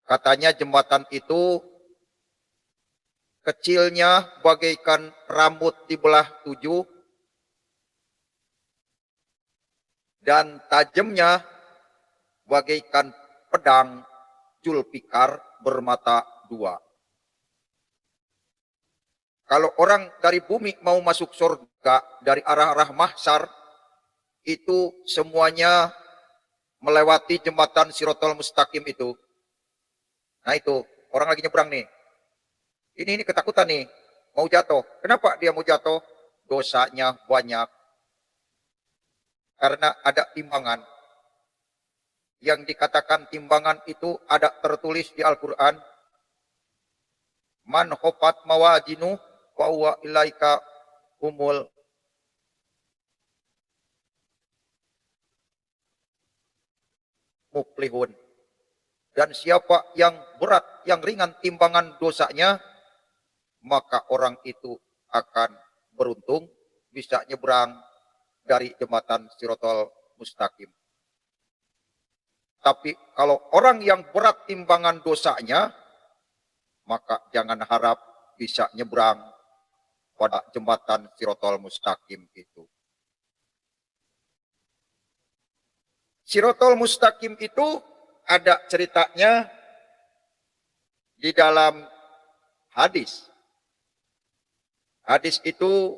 Katanya jembatan itu kecilnya bagaikan rambut dibelah 7 dan tajamnya bagaikan pedang Julfikar bermata 2. Kalau orang dari bumi mau masuk surga dari arah-arah mahsyar, itu semuanya melewati jembatan Shiratal Mustaqim itu. Nah itu, orang lagi nyebrang nih. Ini ketakutan nih, mau jatuh. Kenapa dia mau jatuh? Dosanya banyak. Karena ada timbangan. Yang dikatakan timbangan itu ada tertulis di Al-Quran. Man khofat mawazinu wa huwa ilaika humul muflihun. Dan siapa yang berat, yang ringan timbangan dosanya, maka orang itu akan beruntung bisa nyebrang dari jembatan Shiratal Mustaqim. Tapi kalau orang yang berat timbangan dosanya, maka jangan harap bisa nyebrang pada jembatan Shiratal Mustaqim itu. Shiratal Mustaqim itu ada ceritanya di dalam hadis. Hadis itu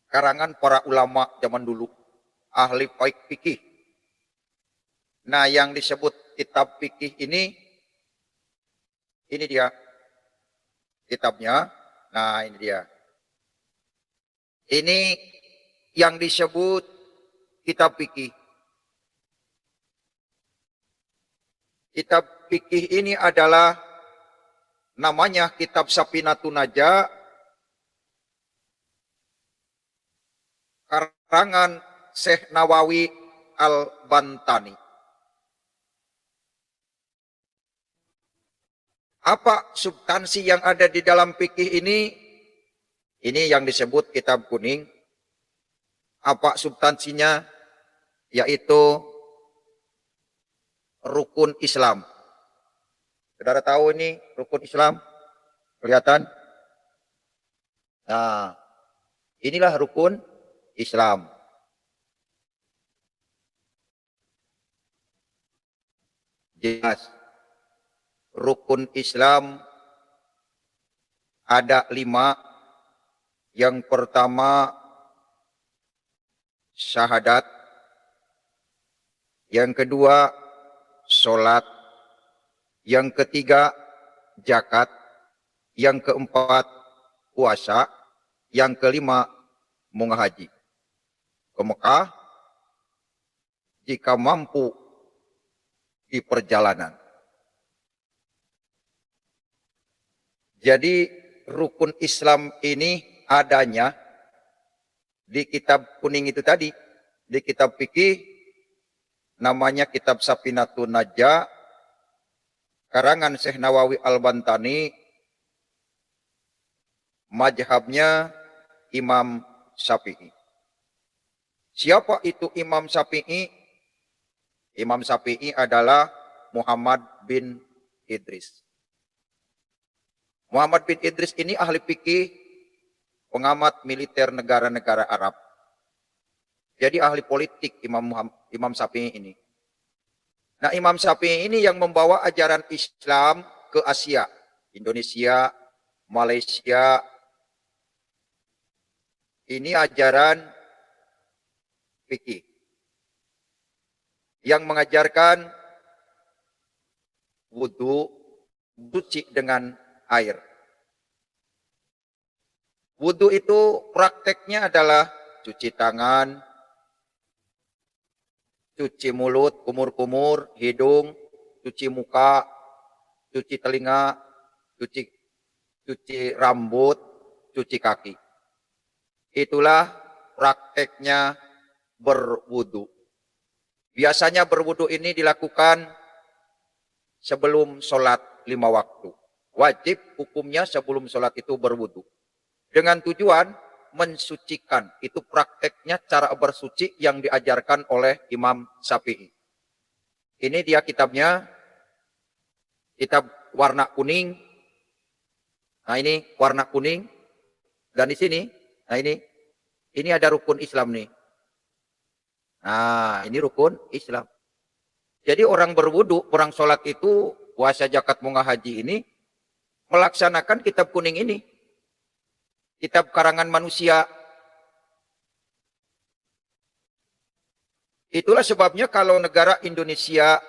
karangan para ulama zaman dulu, ahli fikih. Nah, yang disebut kitab fikih ini dia kitabnya. Nah, ini dia. Ini yang disebut kitab fikih. Kitab fikih ini adalah namanya kitab Safinatun Najah, karangan Syekh Nawawi Al-Bantani. Apa substansi yang ada di dalam fikih ini? Ini yang disebut kitab kuning. Apa substansinya? Yaitu rukun Islam. Saudara tahu ini rukun Islam? Kelihatan? Nah, inilah rukun Islam. Jelas. Rukun Islam ada 5. Yang pertama syahadat. Yang kedua sholat. Yang ketiga zakat. Yang keempat puasa. Yang kelima menghaji ke Mekah jika mampu di perjalanan. Jadi rukun Islam ini adanya di kitab kuning itu tadi, di kitab fikih namanya kitab Safinatun Najah, karangan Syekh Nawawi Al-Bantani, mazhabnya Imam Syafi'i. Siapa itu Imam Syafi'i? Imam Syafi'i adalah Muhammad bin Idris. Muhammad bin Idris ini ahli fikih, pengamat militer negara-negara Arab. Jadi ahli politik Imam Syafi'i ini. Nah, Imam Syafi'i ini yang membawa ajaran Islam ke Asia, Indonesia, Malaysia. Ini ajaran fikih yang mengajarkan wudu suci dengan air. Wudu itu prakteknya adalah cuci tangan, cuci mulut, kumur-kumur, hidung, cuci muka, cuci telinga, cuci rambut, cuci kaki. Itulah prakteknya berwudu. Biasanya berwudu ini dilakukan sebelum sholat 5 waktu. Wajib hukumnya sebelum sholat itu berwudu. Dengan tujuan mensucikan. Itu prakteknya cara bersuci yang diajarkan oleh Imam Syafi'i. Ini dia kitabnya, kitab warna kuning. Nah ini warna kuning. Dan di sini, nah ini ada rukun Islam nih. Nah ini rukun Islam. Jadi orang berwudu, orang sholat itu, puasa, zakat, munggah, haji ini, melaksanakan kitab kuning ini. Kitab karangan manusia. Itulah sebabnya kalau negara Indonesia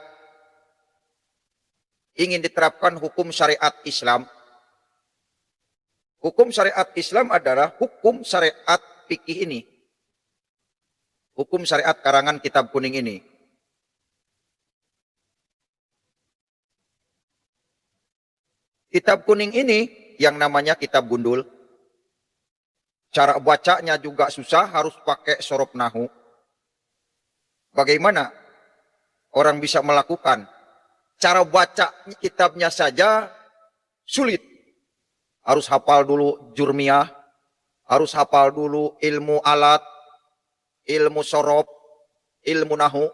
ingin diterapkan hukum syariat Islam, hukum syariat Islam adalah hukum syariat fikih ini. Hukum syariat karangan kitab kuning ini. Kitab kuning ini yang namanya kitab gundul. Cara bacanya juga susah, harus pakai sorop nahu. Bagaimana orang bisa melakukan? Cara baca kitabnya saja sulit. Harus hafal dulu jurmiyah, harus hafal dulu ilmu alat, ilmu sorop, ilmu nahu,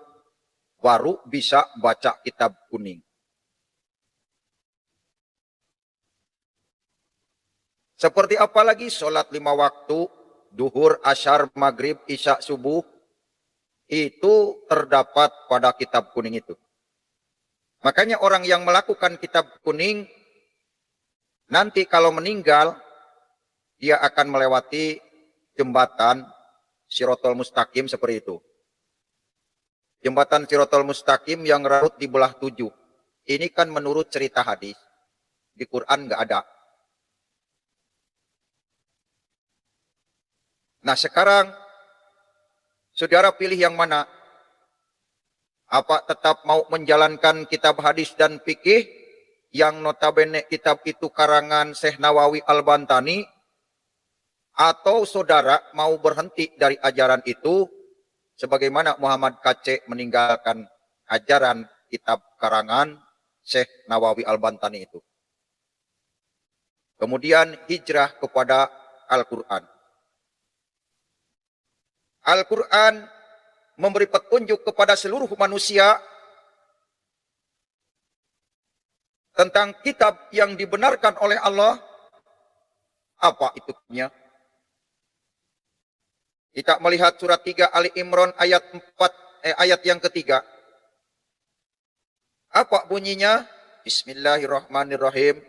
baru bisa baca kitab kuning. Seperti apa lagi? Sholat 5 waktu, duhur, asyar, maghrib, isya, subuh, itu terdapat pada kitab kuning itu. Makanya orang yang melakukan kitab kuning, nanti kalau meninggal, dia akan melewati jembatan Sirotol Mustaqim seperti itu. Jembatan Sirotol Mustaqim yang rarut di belah 7. Ini kan menurut cerita hadis. Di Quran nggak ada. Nah sekarang, saudara pilih yang mana? Apa tetap mau menjalankan kitab hadis dan fikih, yang notabene kitab itu karangan Syekh Nawawi Al-Bantani, atau saudara mau berhenti dari ajaran itu, sebagaimana Muhammad KC meninggalkan ajaran kitab karangan Syekh Nawawi Al-Bantani itu. Kemudian hijrah kepada Al-Quran. Al-Quran memberi petunjuk kepada seluruh manusia tentang kitab yang dibenarkan oleh Allah. Apa itu? Kita melihat surat 3 Ali Imran ayat 4 ayat yang ketiga. Apa bunyinya? Bismillahirrahmanirrahim.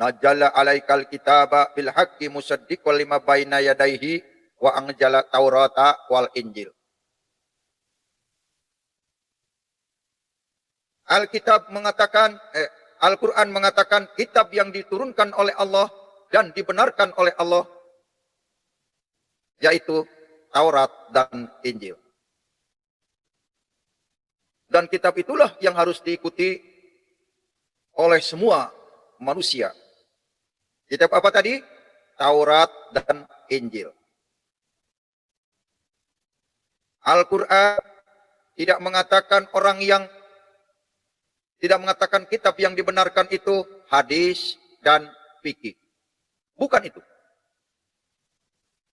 Nazzala alaikal kitaba bil haqqi musaddiqan lima baina yadayhi wa anjala Taurata wal Injil. Alkitab mengatakan, Al-Quran mengatakan kitab yang diturunkan oleh Allah dan dibenarkan oleh Allah, yaitu Taurat dan Injil. Dan kitab itulah yang harus diikuti oleh semua manusia. Kitab apa tadi? Taurat dan Injil. Al-Quran tidak mengatakan kitab yang dibenarkan itu hadis dan fikih. Bukan itu.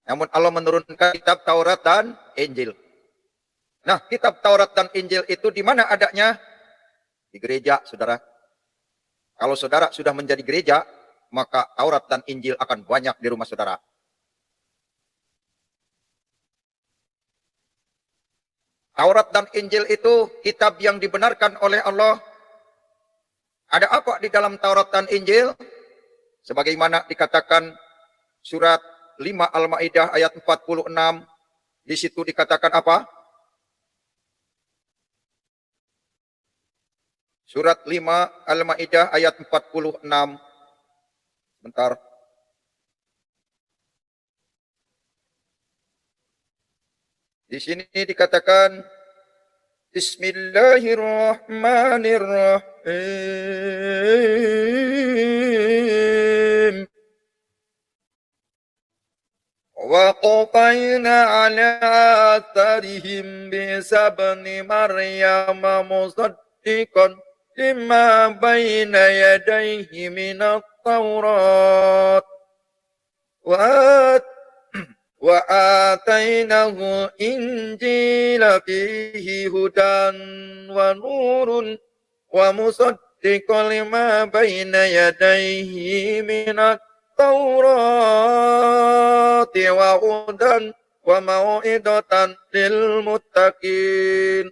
Namun Allah menurunkan kitab Taurat dan Injil. Nah, kitab Taurat dan Injil itu di mana adanya? Di gereja, saudara. Kalau saudara sudah menjadi gereja, maka Taurat dan Injil akan banyak di rumah saudara. Taurat dan Injil itu kitab yang dibenarkan oleh Allah. Ada apa di dalam Taurat dan Injil? Sebagaimana dikatakan surat 5 Al-Maidah ayat 46. Di situ dikatakan apa? Surat 5 Al-Maidah ayat 46. Bentar. Di sini dikatakan Bismillahirrahmanirrahim. Wa qafayna ala atharihim bisa bani Maryam musaddiqan lima baina yadayhi minat Taurat. Wa atainahu injila fihi hudan wa nurun wa musaddiqan lima baina yadayhi minat Taurati wa hudan wa mau'idatan lil muttaqin.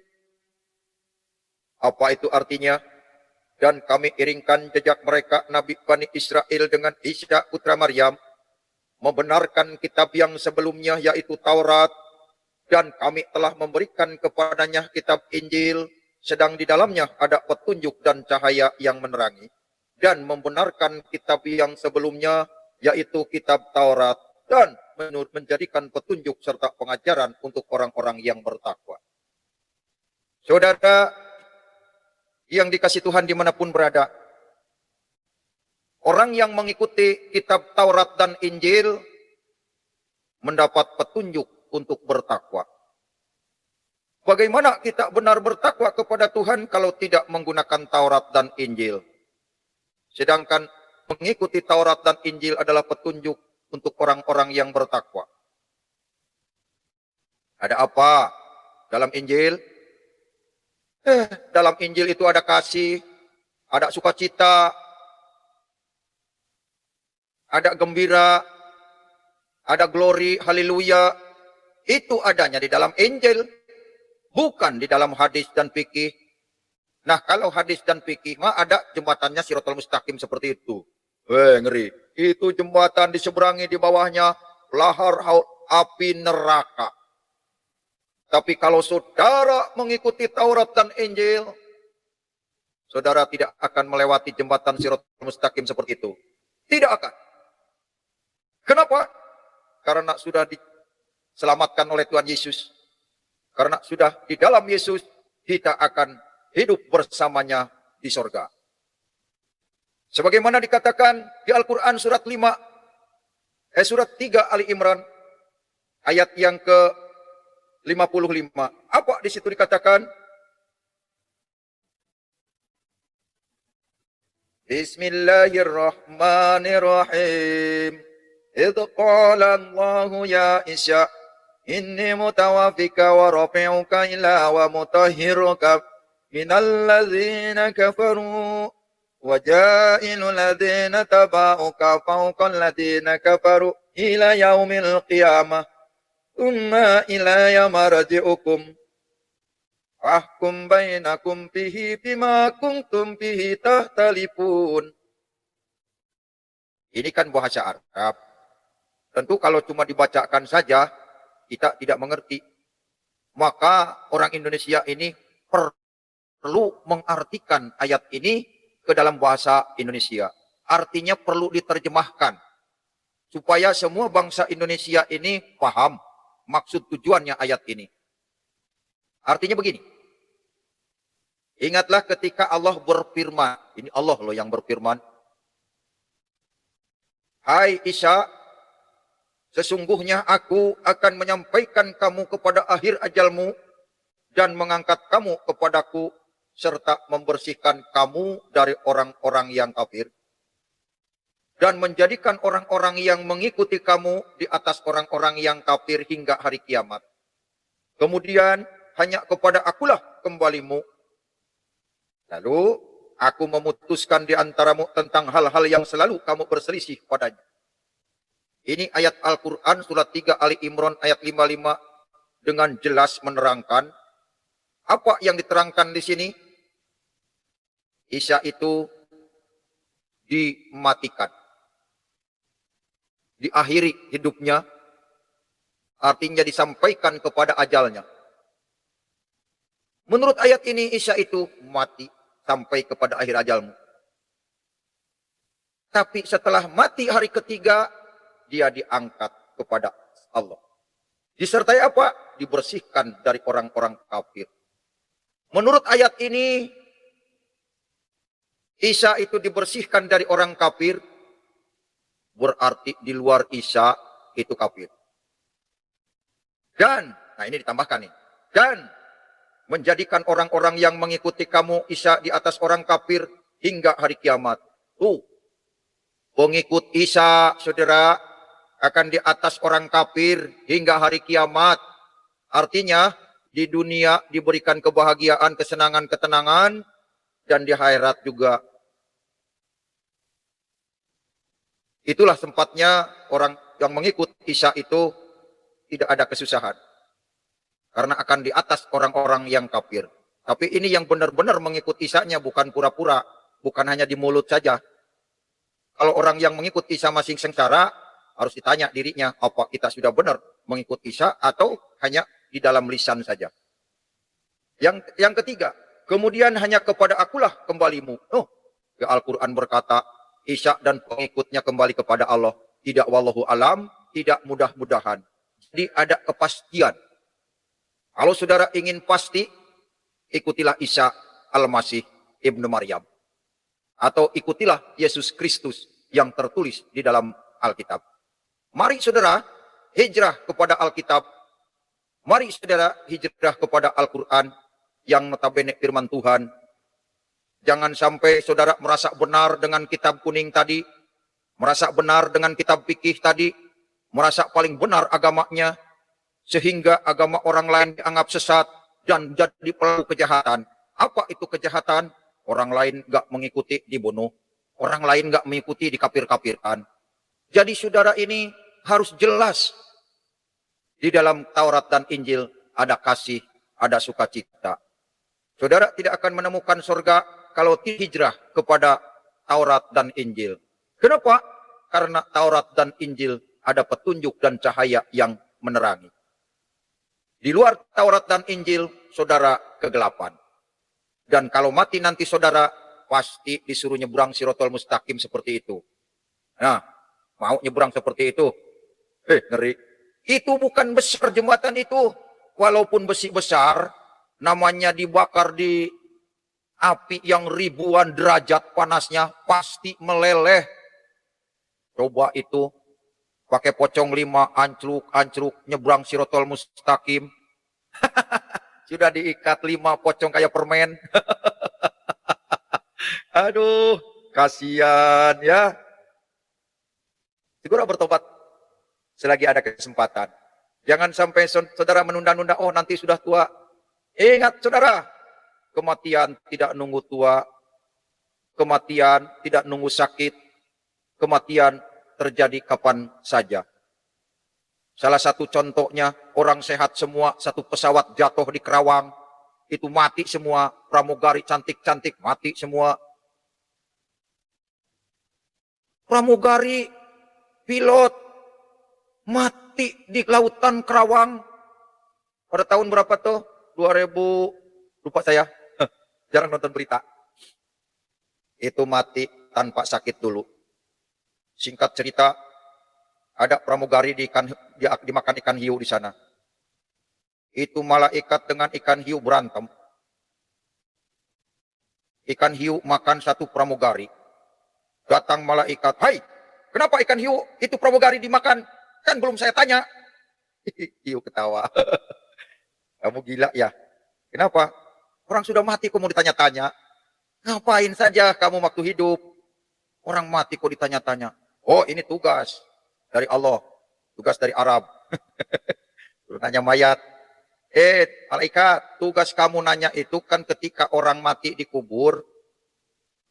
Apa itu artinya? Dan kami iringkan jejak mereka Nabi Bani Israel dengan Isa putra Maryam, membenarkan kitab yang sebelumnya yaitu Taurat, dan kami telah memberikan kepadanya kitab Injil, sedang di dalamnya ada petunjuk dan cahaya yang menerangi, dan membenarkan kitab yang sebelumnya yaitu kitab Taurat, dan menjadikan petunjuk serta pengajaran untuk orang-orang yang bertakwa. Saudara yang dikasihi Tuhan dimanapun berada, orang yang mengikuti kitab Taurat dan Injil mendapat petunjuk untuk bertakwa. Bagaimana kita benar bertakwa kepada Tuhan kalau tidak menggunakan Taurat dan Injil? Sedangkan mengikuti Taurat dan Injil adalah petunjuk untuk orang-orang yang bertakwa. Ada apa dalam Injil? Dalam Injil itu ada kasih, ada sukacita, ada gembira, ada glory, haleluya. Itu adanya di dalam Injil, bukan di dalam hadis dan fikih. Nah, kalau hadis dan fikih mah ada jembatannya Shiratal Mustaqim seperti itu. Ngeri. Itu jembatan diseberangi di bawahnya lahar haut api neraka. Tapi kalau saudara mengikuti Taurat dan Injil, saudara tidak akan melewati jembatan Shiratal Mustaqim seperti itu. Tidak akan. Kenapa? Karena sudah diselamatkan oleh Tuhan Yesus. Karena sudah di dalam Yesus, kita akan hidup bersamanya di sorga. Sebagaimana dikatakan di Al-Quran surat 3 Ali Imran, ayat yang ke-55. Apa di situ dikatakan? Bismillahirrahmanirrahim. Idh qala Allahu ya Isa, inni mutawafika wa rafi'uka ila wa mutahhiruka minal ladzina kafaru wa ja'ilul ladzina taba'uka fawqal ladzina kafaru ila yaumil qiyamah thumma ilaya marji'ukum fahkum bainakum bihi bima kuntum bihi tahtalifun. Ini kan bahasa Arab. Tentu kalau cuma dibacakan saja kita tidak mengerti. Maka orang Indonesia ini perlu mengartikan ayat ini ke dalam bahasa Indonesia. Artinya perlu diterjemahkan supaya semua bangsa Indonesia ini paham maksud tujuannya ayat ini. Artinya begini. Ingatlah ketika Allah berfirman, ini Allah loh yang berfirman. Hai Isa, sesungguhnya aku akan menyampaikan kamu kepada akhir ajalmu dan mengangkat kamu kepadaku serta membersihkan kamu dari orang-orang yang kafir dan menjadikan orang-orang yang mengikuti kamu di atas orang-orang yang kafir hingga hari kiamat. Kemudian hanya kepada akulah kembalimu. Lalu aku memutuskan di antaramu tentang hal-hal yang selalu kamu berselisih padanya. Ini ayat Al-Quran surat 3 Ali Imran ayat 55 dengan jelas menerangkan apa yang diterangkan di sini. Isa itu dimatikan, diakhiri hidupnya, artinya disampaikan kepada ajalnya. Menurut ayat ini Isa itu mati sampai kepada akhir ajalmu. Tapi setelah mati hari ketiga, dia diangkat kepada Allah. Disertai apa? Dibersihkan dari orang-orang kafir. Menurut ayat ini, Isa itu dibersihkan dari orang kafir, berarti di luar Isa itu kafir. Dan, nah ini ditambahkan nih, dan menjadikan orang-orang yang mengikuti kamu Isa di atas orang kafir hingga hari kiamat. Tuh, pengikut Isa, saudara, akan di atas orang kafir hingga hari kiamat. Artinya di dunia diberikan kebahagiaan, kesenangan, ketenangan, dan di akhirat juga. Itulah tempatnya orang yang mengikut Isa itu tidak ada kesusahan. Karena akan di atas orang-orang yang kafir. Tapi ini yang benar-benar mengikut Isa-nya, bukan pura-pura. Bukan hanya di mulut saja. Kalau orang yang mengikut Isa masih sengsara, harus ditanya dirinya, apa kita sudah benar mengikut Isa atau hanya di dalam lisan saja. Yang ketiga, kemudian hanya kepada akulah kembalimu. Oh, ya Al-Quran berkata, Isa dan pengikutnya kembali kepada Allah. Tidak wallahu alam, tidak mudah-mudahan. Jadi ada kepastian. Kalau saudara ingin pasti, ikutilah Isa Al-Masih Ibnu Maryam. Atau ikutilah Yesus Kristus yang tertulis di dalam Alkitab. Mari saudara hijrah kepada Alkitab. Mari saudara hijrah kepada Al-Quran yang notabene firman Tuhan. Jangan sampai saudara merasa benar dengan kitab kuning tadi, merasa benar dengan kitab fikih tadi, merasa paling benar agamanya, sehingga agama orang lain dianggap sesat dan jadi pelaku kejahatan. Apa itu kejahatan? Orang lain nggak mengikuti dibunuh, orang lain nggak mengikuti dikafir-kafirkan. Jadi saudara ini harus jelas di dalam Taurat dan Injil ada kasih, ada sukacita. Saudara tidak akan menemukan surga kalau tidak hijrah kepada Taurat dan Injil. Kenapa? Karena Taurat dan Injil ada petunjuk dan cahaya yang menerangi. Di luar Taurat dan Injil, saudara kegelapan. Dan kalau mati nanti saudara, pasti disuruh nyebrang Sirotol Mustaqim seperti itu. Nah, mau nyebrang seperti itu? Ngeri. Itu bukan besar jembatan itu. Walaupun besi besar, namanya dibakar di api yang ribuan derajat panasnya, pasti meleleh. Coba itu, pakai pocong 5, ancluk, nyebrang Sirotol Mustaqim. Sudah diikat 5 pocong kayak permen. Aduh, kasihan ya. Segera bertobat selagi ada kesempatan. Jangan sampai saudara menunda-nunda, oh nanti sudah tua. Ingat saudara, kematian tidak nunggu tua, kematian tidak nunggu sakit, kematian terjadi kapan saja. Salah satu contohnya, orang sehat semua, satu pesawat jatuh di Kerawang, itu mati semua, pramugari cantik-cantik mati semua. Pramugari, pilot, mati di lautan Kerawang. Pada tahun berapa tuh? 2000, lupa saya, jarang nonton berita. Itu mati tanpa sakit dulu. Singkat cerita, ada pramugari dimakan ikan hiu di sana. Itu malaikat dengan ikan hiu berantem. Ikan hiu makan satu pramugari. Datang malaikat, hai, kenapa ikan hiu itu pramugari dimakan? Kan belum saya tanya. Hiu ketawa. Kamu gila ya? Kenapa? Orang sudah mati kok mau ditanya-tanya. Ngapain saja kamu waktu hidup? Orang mati kok ditanya-tanya. Oh ini tugas dari Allah. Tugas dari Arab. Nanya mayat. Malaikat, tugas kamu nanya itu kan ketika orang mati dikubur.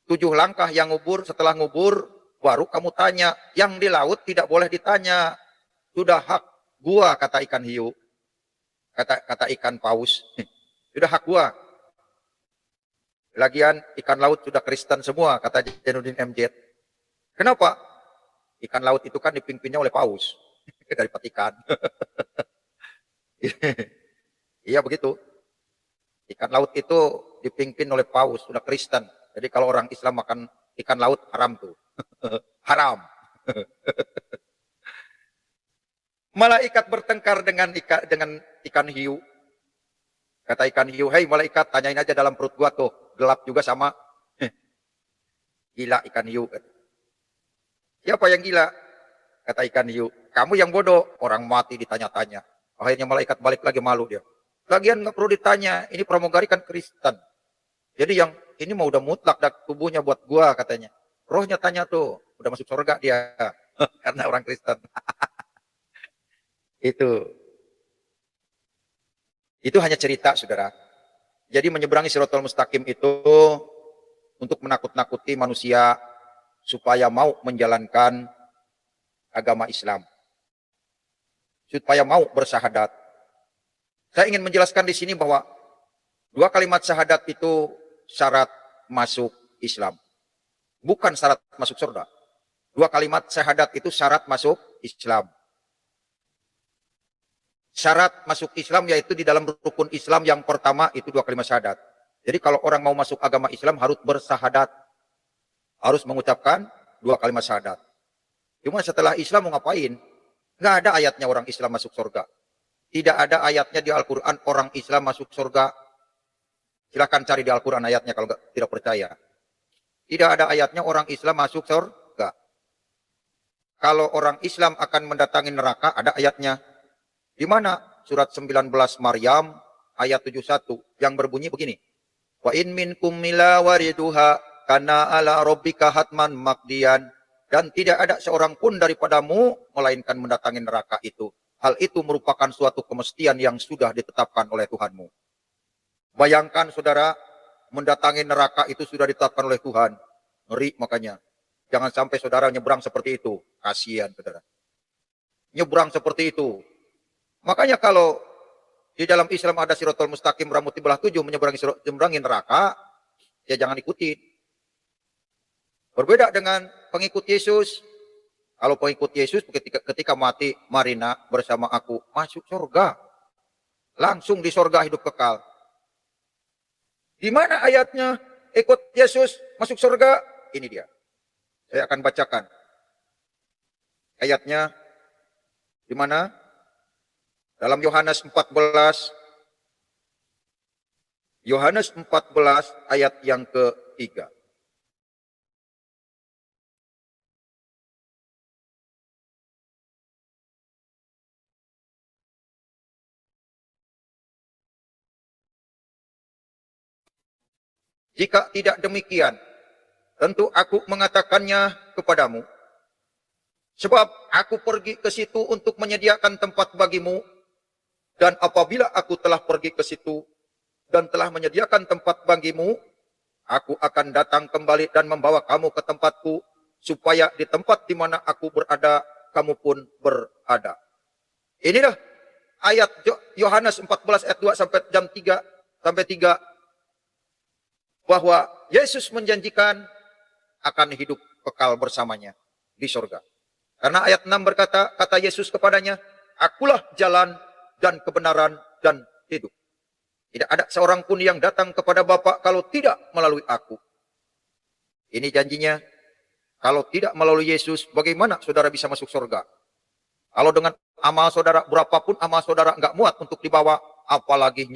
7 langkah yang ngubur, setelah ngubur, baru kamu tanya. Yang di laut tidak boleh ditanya. Sudah hak gua, kata ikan hiu. Kata ikan paus. Sudah hak gua. Lagian ikan laut sudah Kristen semua, kata Jainuddin MZ. Kenapa? Ikan laut itu kan dipimpinnya oleh paus. Dari Vatikan. Iya begitu. Ikan laut itu dipimpin oleh paus, sudah Kristen. Jadi kalau orang Islam makan ikan laut, haram tuh. Haram. Malaikat bertengkar dengan ikan hiu. Kata ikan hiu, hei malaikat, tanyain aja dalam perut gua tuh. Gelap juga sama. Gila ikan hiu. Siapa yang gila? Kata ikan hiu. Kamu yang bodoh. Orang mati ditanya-tanya. Akhirnya malaikat balik lagi, malu dia. Lagian nggak perlu ditanya. Ini pramugari kan Kristen. Jadi yang ini mau udah mutlak tubuhnya buat gua katanya. Rohnya tanya tuh. Udah masuk surga dia. Karena orang Kristen. Itu. Itu hanya cerita, saudara. Jadi menyeberangi Shiratal Mustaqim itu untuk menakut-nakuti manusia supaya mau menjalankan agama Islam. Supaya mau bersahadat. Saya ingin menjelaskan di sini bahwa dua kalimat syahadat itu syarat masuk Islam. Bukan syarat masuk surga. Dua kalimat syahadat itu syarat masuk Islam. Syarat masuk Islam yaitu di dalam rukun Islam yang pertama itu dua kalimat syahadat. Jadi kalau orang mau masuk agama Islam harus bersahadat. Harus mengucapkan dua kalimat syahadat. Cuma setelah Islam mau ngapain? Nggak ada ayatnya orang Islam masuk surga. Tidak ada ayatnya di Al-Quran orang Islam masuk surga. Silahkan cari di Al-Quran ayatnya kalau tidak percaya. Tidak ada ayatnya orang Islam masuk surga. Kalau orang Islam akan mendatangi neraka, ada ayatnya. Di mana? Surat 19 Maryam ayat 71 yang berbunyi begini. Wa in minkum mila wariduha kana ala rabbika hatman maqdiyan. Dan tidak ada seorang pun daripadamu melainkan mendatangi neraka itu. Hal itu merupakan suatu kemestian yang sudah ditetapkan oleh Tuhanmu. Bayangkan saudara, mendatangi neraka itu sudah ditetapkan oleh Tuhan. Ngeri makanya. Jangan sampai saudara nyebrang seperti itu. Kasihan saudara. Nyebrang seperti itu. Makanya kalau di dalam Islam ada Shiratal Mustaqim rambut di belah 7 menyeberangi neraka, ya jangan ikuti. Berbeda dengan pengikut Yesus. Kalau pengikut Yesus ketika mati, marina bersama aku masuk surga. Langsung di surga hidup kekal. Di mana ayatnya ikut Yesus masuk surga? Ini dia. Saya akan bacakan. Ayatnya di mana? Dalam Yohanes 14. Yohanes 14 ayat yang ke-3. Jika tidak demikian, tentu aku mengatakannya kepadamu. Sebab aku pergi ke situ untuk menyediakan tempat bagimu. Dan apabila aku telah pergi ke situ dan telah menyediakan tempat bagimu, aku akan datang kembali dan membawa kamu ke tempatku, supaya di tempat di mana aku berada, kamu pun berada. Inilah ayat Yohanes 14 ayat 2 sampai jam 3 sampai 3. Bahwa Yesus menjanjikan akan hidup kekal bersamanya di surga. Karena ayat 6 berkata, kata Yesus kepadanya, akulah jalan dan kebenaran dan hidup. Tidak ada seorang pun yang datang kepada Bapa kalau tidak melalui aku. Ini janjinya. Kalau tidak melalui Yesus, bagaimana saudara bisa masuk surga? Kalau dengan amal saudara, berapapun amal saudara nggak muat untuk dibawa, apalagi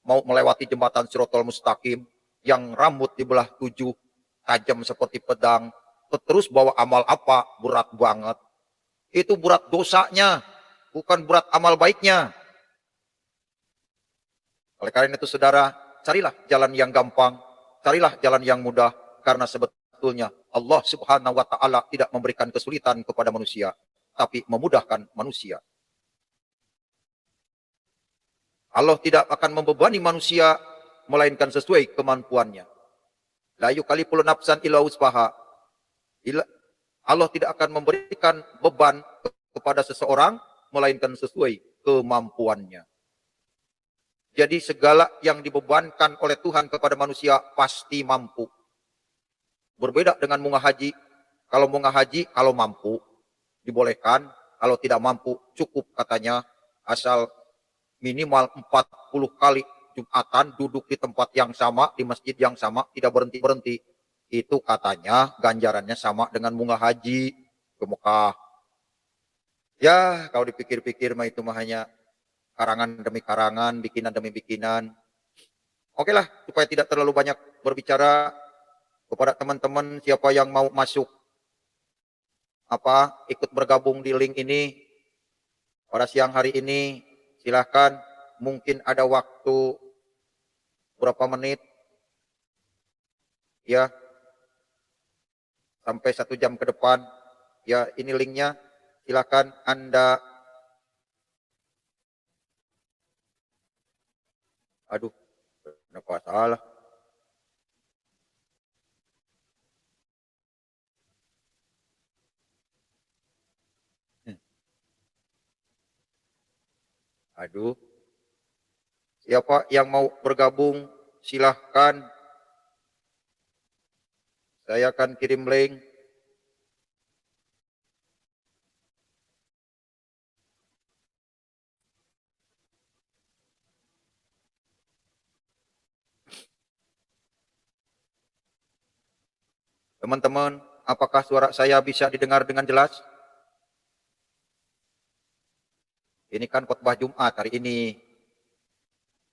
mau melewati jembatan Shiratal Mustaqim, yang rambut di belah 7, tajam seperti pedang, terus bawa amal apa? Berat banget. Itu berat dosanya, bukan berat amal baiknya. Oleh karena itu saudara, carilah jalan yang gampang, carilah jalan yang mudah, karena sebetulnya Allah Subhanahu wa Ta'ala tidak memberikan kesulitan kepada manusia, tapi memudahkan manusia. Allah tidak akan membebani manusia melainkan sesuai kemampuannya. La yukalliful nafsan illa wus'aha. Allah tidak akan memberikan beban kepada seseorang melainkan sesuai kemampuannya. Jadi segala yang dibebankan oleh Tuhan kepada manusia pasti mampu. Berbeda dengan munggah haji. Kalau munggah haji, kalau mampu dibolehkan, kalau tidak mampu cukup katanya, asal minimal 40 kali Jumatan duduk di tempat yang sama, di masjid yang sama, tidak berhenti-berhenti. Itu katanya ganjarannya sama dengan munggah haji ke Mekah. Ya, kalau dipikir-pikir mah itu mah hanya karangan demi karangan, bikinan demi bikinan. Oke lah, supaya tidak terlalu banyak berbicara, kepada teman-teman siapa yang mau masuk ikut bergabung di link ini pada siang hari ini, silahkan. Mungkin ada waktu berapa menit, ya, sampai 1 jam ke depan. Ya, ini linknya, silahkan Anda Aduh, kenapa salah? Aduh, siapa yang mau bergabung silahkan. Saya akan kirim link. Teman-teman, apakah suara saya bisa didengar dengan jelas? Ini kan khotbah Jumat hari ini.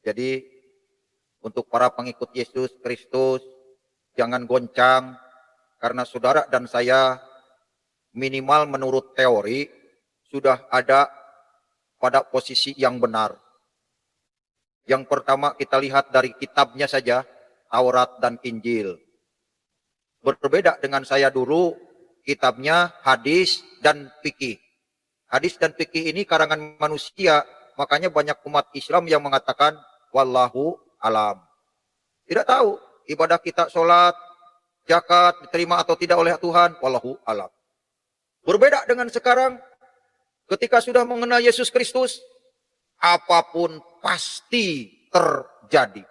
Jadi untuk para pengikut Yesus Kristus, jangan goncang karena saudara dan saya minimal menurut teori sudah ada pada posisi yang benar. Yang pertama kita lihat dari kitabnya saja, Taurat dan Injil. Berbeda dengan saya dulu, kitabnya hadis dan fikih. Hadis dan fikih ini karangan manusia, makanya banyak umat Islam yang mengatakan wallahu alam. Tidak tahu ibadah kita sholat, zakat diterima atau tidak oleh Tuhan, wallahu alam. Berbeda dengan sekarang, ketika sudah mengenal Yesus Kristus, apapun pasti terjadi.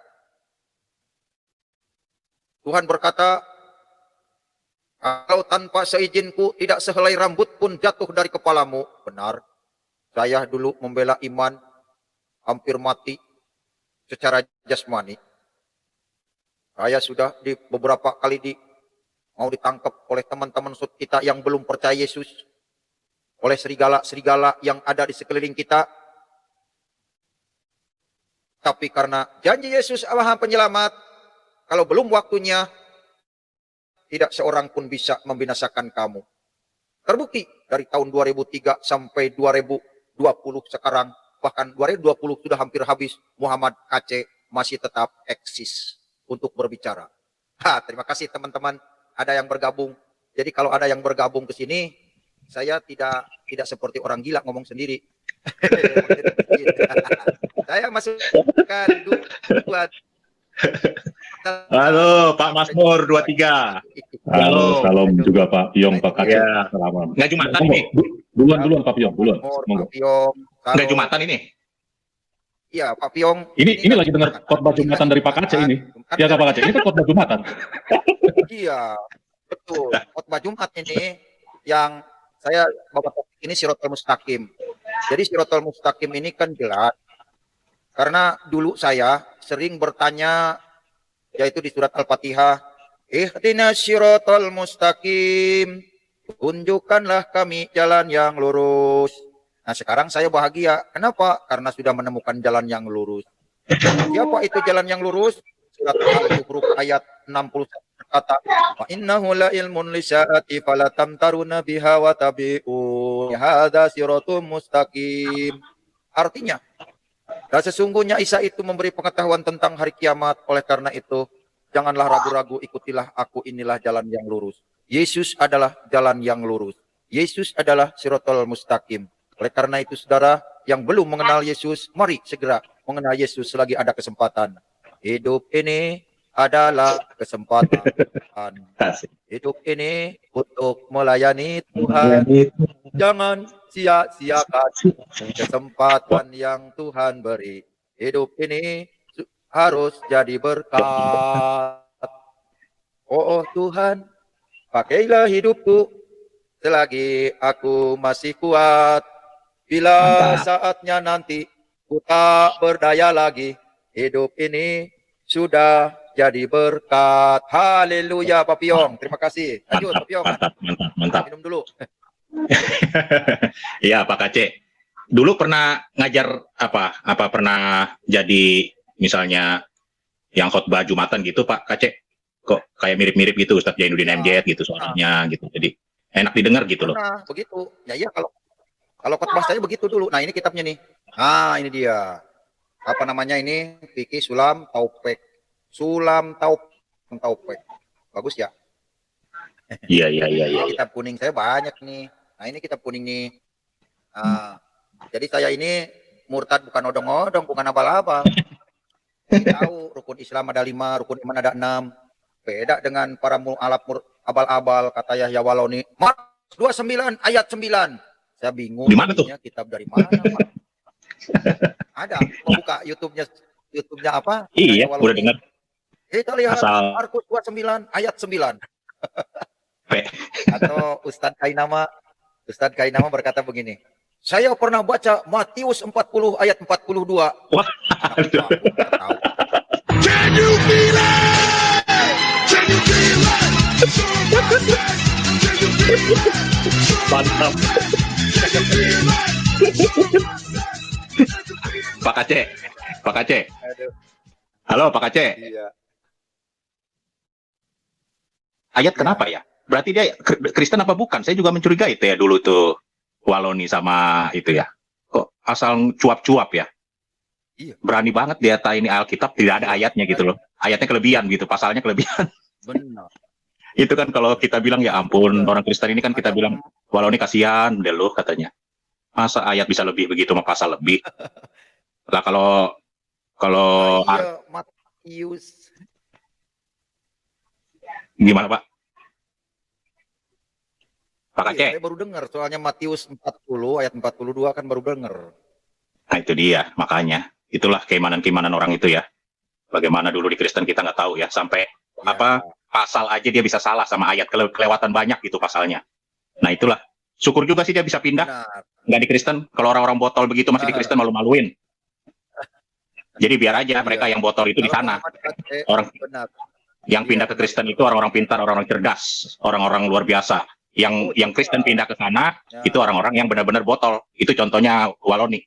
Tuhan berkata, kalau tanpa seizinku tidak sehelai rambut pun jatuh dari kepalamu. Benar, saya dulu membela iman, hampir mati secara jasmani. Saya sudah beberapa kali mau ditangkap oleh teman-teman kita yang belum percaya Yesus, oleh serigala-serigala yang ada di sekeliling kita. Tapi karena janji Yesus Allah penyelamat, kalau belum waktunya, tidak seorang pun bisa membinasakan kamu. Terbukti dari tahun 2003 sampai 2020 sekarang, bahkan 2020 sudah hampir habis, Muhammad KC masih tetap eksis untuk berbicara. Terima kasih teman-teman, ada yang bergabung. Jadi kalau ada yang bergabung ke sini, saya tidak seperti orang gila ngomong sendiri. Saya masukkan dua. Halo Pak Masmur 23. Halo, salam juga Pak Piong, Pak Kacil. Ya. Salaman. Nggak Jumatan ini? Duluan Pak Piong, duluan. Pak Piong. Nggak Jumatan ini? Iya, Pak Piong. Ini lagi dengar khotbah Jumatan dari Pak Kacil ini. Iya Pak Kacil, ini kan khotbah Jumatan. Iya, betul. Khotbah Jumat ini yang saya bawa topik ini Siratal Mustaqim. Jadi Siratal Mustaqim ini kan jelas. Karena dulu saya sering bertanya, yaitu di surat Al-Fatihah, Ihdinas Siratal Mustaqim, tunjukkanlah kami jalan yang lurus. Nah sekarang saya bahagia. Kenapa? Karena sudah menemukan jalan yang lurus. Siapa itu jalan yang lurus? Surat Al-Zukhruf ayat 61 berkata, wa innahu la ilmun lisya'ati falatamtaruna biha wa tabi'u hadza siratum mustaqim. Artinya, dan sesungguhnya Isa itu memberi pengetahuan tentang hari kiamat. Oleh karena itu, janganlah ragu-ragu, ikutilah aku, inilah jalan yang lurus. Yesus adalah jalan yang lurus. Yesus adalah Siratal Mustaqim. Oleh karena itu, saudara yang belum mengenal Yesus, mari segera mengenal Yesus selagi ada kesempatan. Hidup ini adalah kesempatan. Hidup ini untuk melayani Tuhan. Jangan sia-siakan kesempatan yang Tuhan beri. Hidup ini harus jadi berkat. Oh Tuhan, pakailah hidupku selagi aku masih kuat. Bila saatnya nanti ku tak berdaya lagi, hidup ini sudah jadi berkat. Haleluya, Pak Piong. Terima kasih. Lanjut, Pak Piong. Mantap. Minum dulu. Iya Pak Kacil. Dulu pernah ngajar apa pernah jadi misalnya yang khotbah Jumatan gitu Pak Kacil? Kok kayak mirip-mirip gitu Ustadz Jainuddin MZ gitu suaranya gitu. Jadi enak didengar gitu loh. Nah, begitu. Ya iya kalau khotbah saya begitu dulu. Nah, ini kitabnya nih. Nah, ini dia. Apa namanya ini? Fikih Sulam Taufik. Sulam Taufik. Bagus ya? Iya. Kitab kuning saya banyak nih. Nah, ini kitab kuning nih. Nah, jadi saya ini murtad bukan odong-odong, bukan abal-abal. Tahu rukun Islam ada 5, rukun iman ada 6. Beda dengan para abal-abal kata Yahya Waloni. Markus 29 ayat 9. Saya bingung Di mana tuh? jadinya kitab dari mana, Pak? Ada. Mau buka YouTube-nya apa? Iya, Yahya udah Waloni. dengar Kita lihat asal Markus 29 ayat 9. P. Atau Ustadz Kainama berkata begini. Saya pernah baca Matius 40 ayat 42. Wah, Anak babu nggak tahu. Can you feel it? Can you feel it? Can you feel it? mantap. Can you feel it? Pak Aceh, Pak Aceh. Aduh, Halo Pak Aceh. iya. Ayat kenapa ya? Berarti dia Kristen apa bukan? Saya juga mencurigai itu ya dulu tuh Waloni sama itu ya. Kok asal cuap-cuap ya? Iya. Berani banget dia ini Alkitab tidak ada ayatnya gitu loh. Ayatnya kelebihan gitu, pasalnya kelebihan. Benar. Itu kan kalau kita bilang ya ampun, orang Kristen ini kan kita bilang Waloni kasihan deh loh katanya. Masa ayat bisa lebih begitu sama pasal lebih? Lah kalau Iya, Matius. gimana Pak? Pak Iya, Aceh? saya baru dengar soalnya Matius 40 ayat 42 kan baru dengar. Nah itu dia, makanya. Itulah keimanan-keimanan orang itu ya. Bagaimana dulu di Kristen kita nggak tahu ya. Sampai Ya, apa pasal aja dia bisa salah sama ayat. Kelewatan banyak gitu pasalnya. Nah itulah. Syukur juga sih dia bisa pindah. benar. Nggak di Kristen. Kalau orang-orang botol begitu masih di Kristen malu-maluin. Jadi biar aja mereka yang botol itu di Kalau sana. Muhammad Aceh, Orang benar. yang pindah Iya, ke Kristen itu orang-orang pintar, orang-orang cerdas, orang-orang luar biasa. Yang Kristen pindah ke sana Ya. itu orang-orang yang benar-benar botol. Itu contohnya Waloni.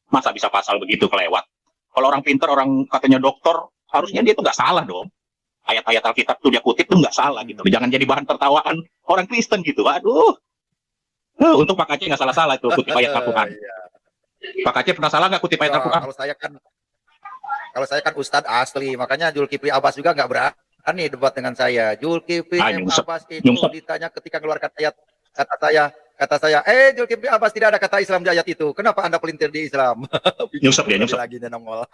Masa bisa pasal begitu kelewat? Kalau orang pintar, orang katanya dokter, harusnya dia tuh nggak salah dong. Ayat-ayat Alkitab tuh dia kutip tuh nggak salah gitu. Jangan jadi bahan tertawaan orang Kristen gitu. Aduh. Untuk Pak Aceh nggak salah-salah itu kutip ayat Al-Quran. Iya. Pak Aceh pernah salah nggak kutip ayat Ya, Al-Quran? kalau saya kan Ustadz asli, makanya Zulkifli Abbas juga nggak berani debat dengan saya. Zulkifli Nyungsep. Abbas itu Nyungsep. ditanya ketika keluarkan ayat, kata saya, Zulkifli Abbas tidak ada kata Islam di ayat itu. Kenapa Anda pelintir di Islam? Nyungsep dia, nyungsep. Lagi dia nongol.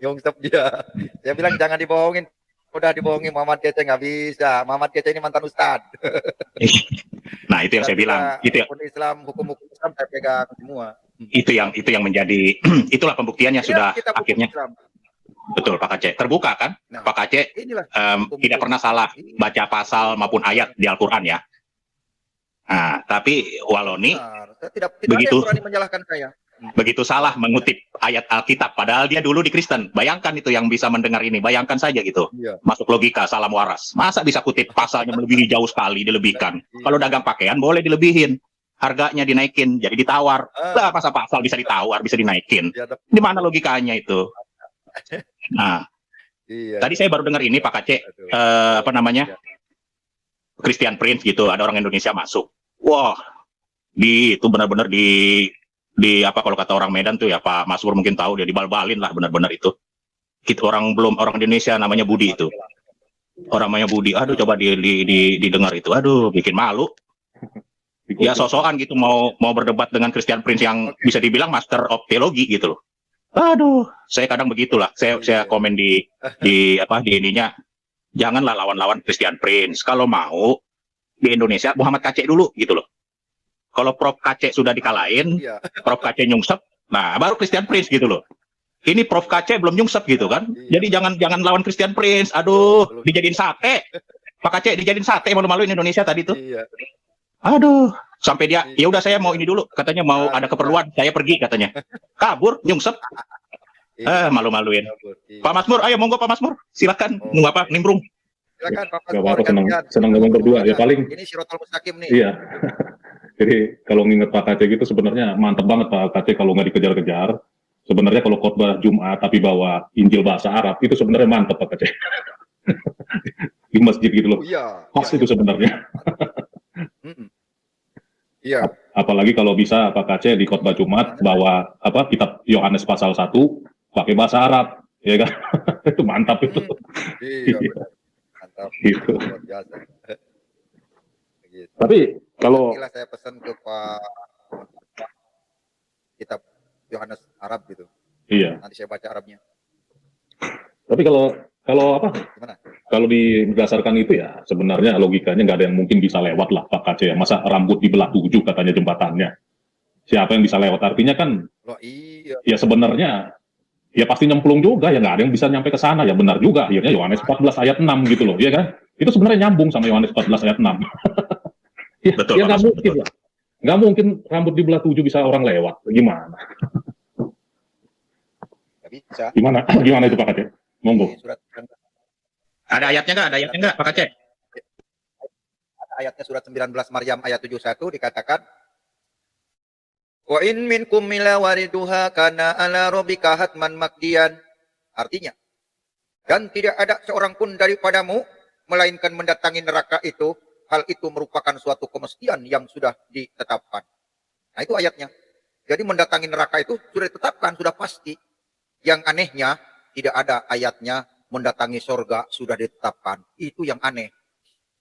Nyungsep dia. Saya bilang jangan dibohongin. Udah dibohongin Muhammad Kece nggak bisa. Muhammad Kece ini mantan Ustadz. Nah itu yang saya bilang. Itu Hukum-hukum Islam saya pegang semua. itu yang menjadi itulah pembuktiannya Iya, sudah kita hukum akhirnya Islam. betul Pak Aceh terbuka kan. Nah, Pak Aceh inilah tidak pernah salah baca pasal maupun ayat di Al-Quran ya. Nah, tapi Waloni benar. Saya tidak begitu- ada yang berani menyalahkan saya. begitu salah mengutip ayat Alkitab, padahal dia dulu di Kristen. Bayangkan itu yang bisa mendengar ini, bayangkan saja gitu. Iya. Masuk logika, salam waras. Masa bisa kutip pasalnya melebihi jauh sekali, dilebihkan. Kalau dagang pakaian boleh dilebihin, harganya dinaikin, jadi ditawar. Lah masa pasal bisa ditawar, bisa dinaikin? Iya, Di mana logikanya itu? Nah, iya. tadi saya baru dengar ini Pak Aceh, Aduh. apa namanya? Christian Prince gitu, ada orang Indonesia masuk. Wah, itu benar-benar di apa kalau kata orang Medan tuh ya Pak Masur mungkin tahu dia dibal-balin lah benar-benar itu. Orang Indonesia namanya Budi itu. Orang namanya Budi. Aduh coba didengar itu. Aduh bikin malu. Ya sosokan gitu mau berdebat dengan Christian Prince yang bisa dibilang master of teologi gitu loh. Aduh, saya kadang begitulah. Saya komen di ininya. Janganlah lawan-lawan Christian Prince. Kalau mau di Indonesia Muhammad Kacek dulu gitu loh. Kalau Prof Kacek sudah dikalahin, Iya. Prof Kacek nyungsep, nah baru Christian Prince gitu loh. Ini Prof Kacek belum nyungsep gitu kan. Iya. Jadi jangan lawan Christian Prince. Aduh, dijadiin sate. Pak Kacek dijadiin sate malu-maluin Indonesia tadi tuh. Iya. Aduh, sampai dia ya udah saya mau ini dulu, katanya mau ada keperluan, saya pergi katanya. Kabur, nyungsep. Malu-maluin. Pak Masmur, ayo monggo Pak Masmur. Silakan. Nunggu apa? Nimbrung. Silakan Pak Gak Masmur, apa-apa, senang ngomong berdua. Ya paling Ini Sirotol Mustaqim nih. iya. Jadi kalau nginget Pak Kacek gitu sebenarnya mantap banget Pak Kacek kalau nggak dikejar-kejar. Sebenarnya kalau khotbah Jumat tapi bawa Injil bahasa Arab itu sebenarnya mantap Pak Kacek. Di masjid gitu loh. Iya. Pas itu sebenarnya. Iya. Apalagi kalau bisa Pak Kacek di khotbah Jumat bawa kitab Yohanes pasal 1 pakai bahasa Arab, ya kan? Itu mantap itu. Iya, benar. Mantap. Gitu. Luar biasa. Gitu. Tapi kalau Nantilah saya pesan ke Pak kitab Yohanes Arab gitu. iya, Nanti saya baca Arabnya. Tapi kalau apa? Gimana? Kalau berdasarkan itu ya sebenarnya logikanya nggak ada yang mungkin bisa lewat lah Pak KC ya. Masa rambut dibelah 7 katanya jembatannya. Siapa yang bisa lewat? Artinya kan Loh iya. ya sebenarnya ya pasti nyemplung juga ya, nggak ada yang bisa nyampe ke sana ya, benar juga akhirnya Yohanes 14 ayat 6 gitu loh, ya kan? Itu sebenarnya nyambung sama Yohanes 14 ayat 6. Ya, Betul, ya Pak nggak Mas, mungkin betul. lah. Nggak mungkin rambut dibelah 7 bisa orang lewat. Gimana? Nggak bisa. Gimana itu Pak KC? Monggo. Di surat Ada ayatnya nggak? Ada ayatnya nggak, Pak Aceh? ayatnya surat 19 Maryam ayat 71 dikatakan wa in minkum illa wariduha kana ala rabbika hatman maqdiyan. Artinya, dan tidak ada seorang pun daripadamu melainkan mendatangi neraka itu, hal itu merupakan suatu kemestian yang sudah ditetapkan. Nah, itu ayatnya. Jadi mendatangi neraka itu sudah ditetapkan, sudah pasti. Yang anehnya tidak ada ayatnya mendatangi sorga sudah ditetapkan. Itu yang aneh.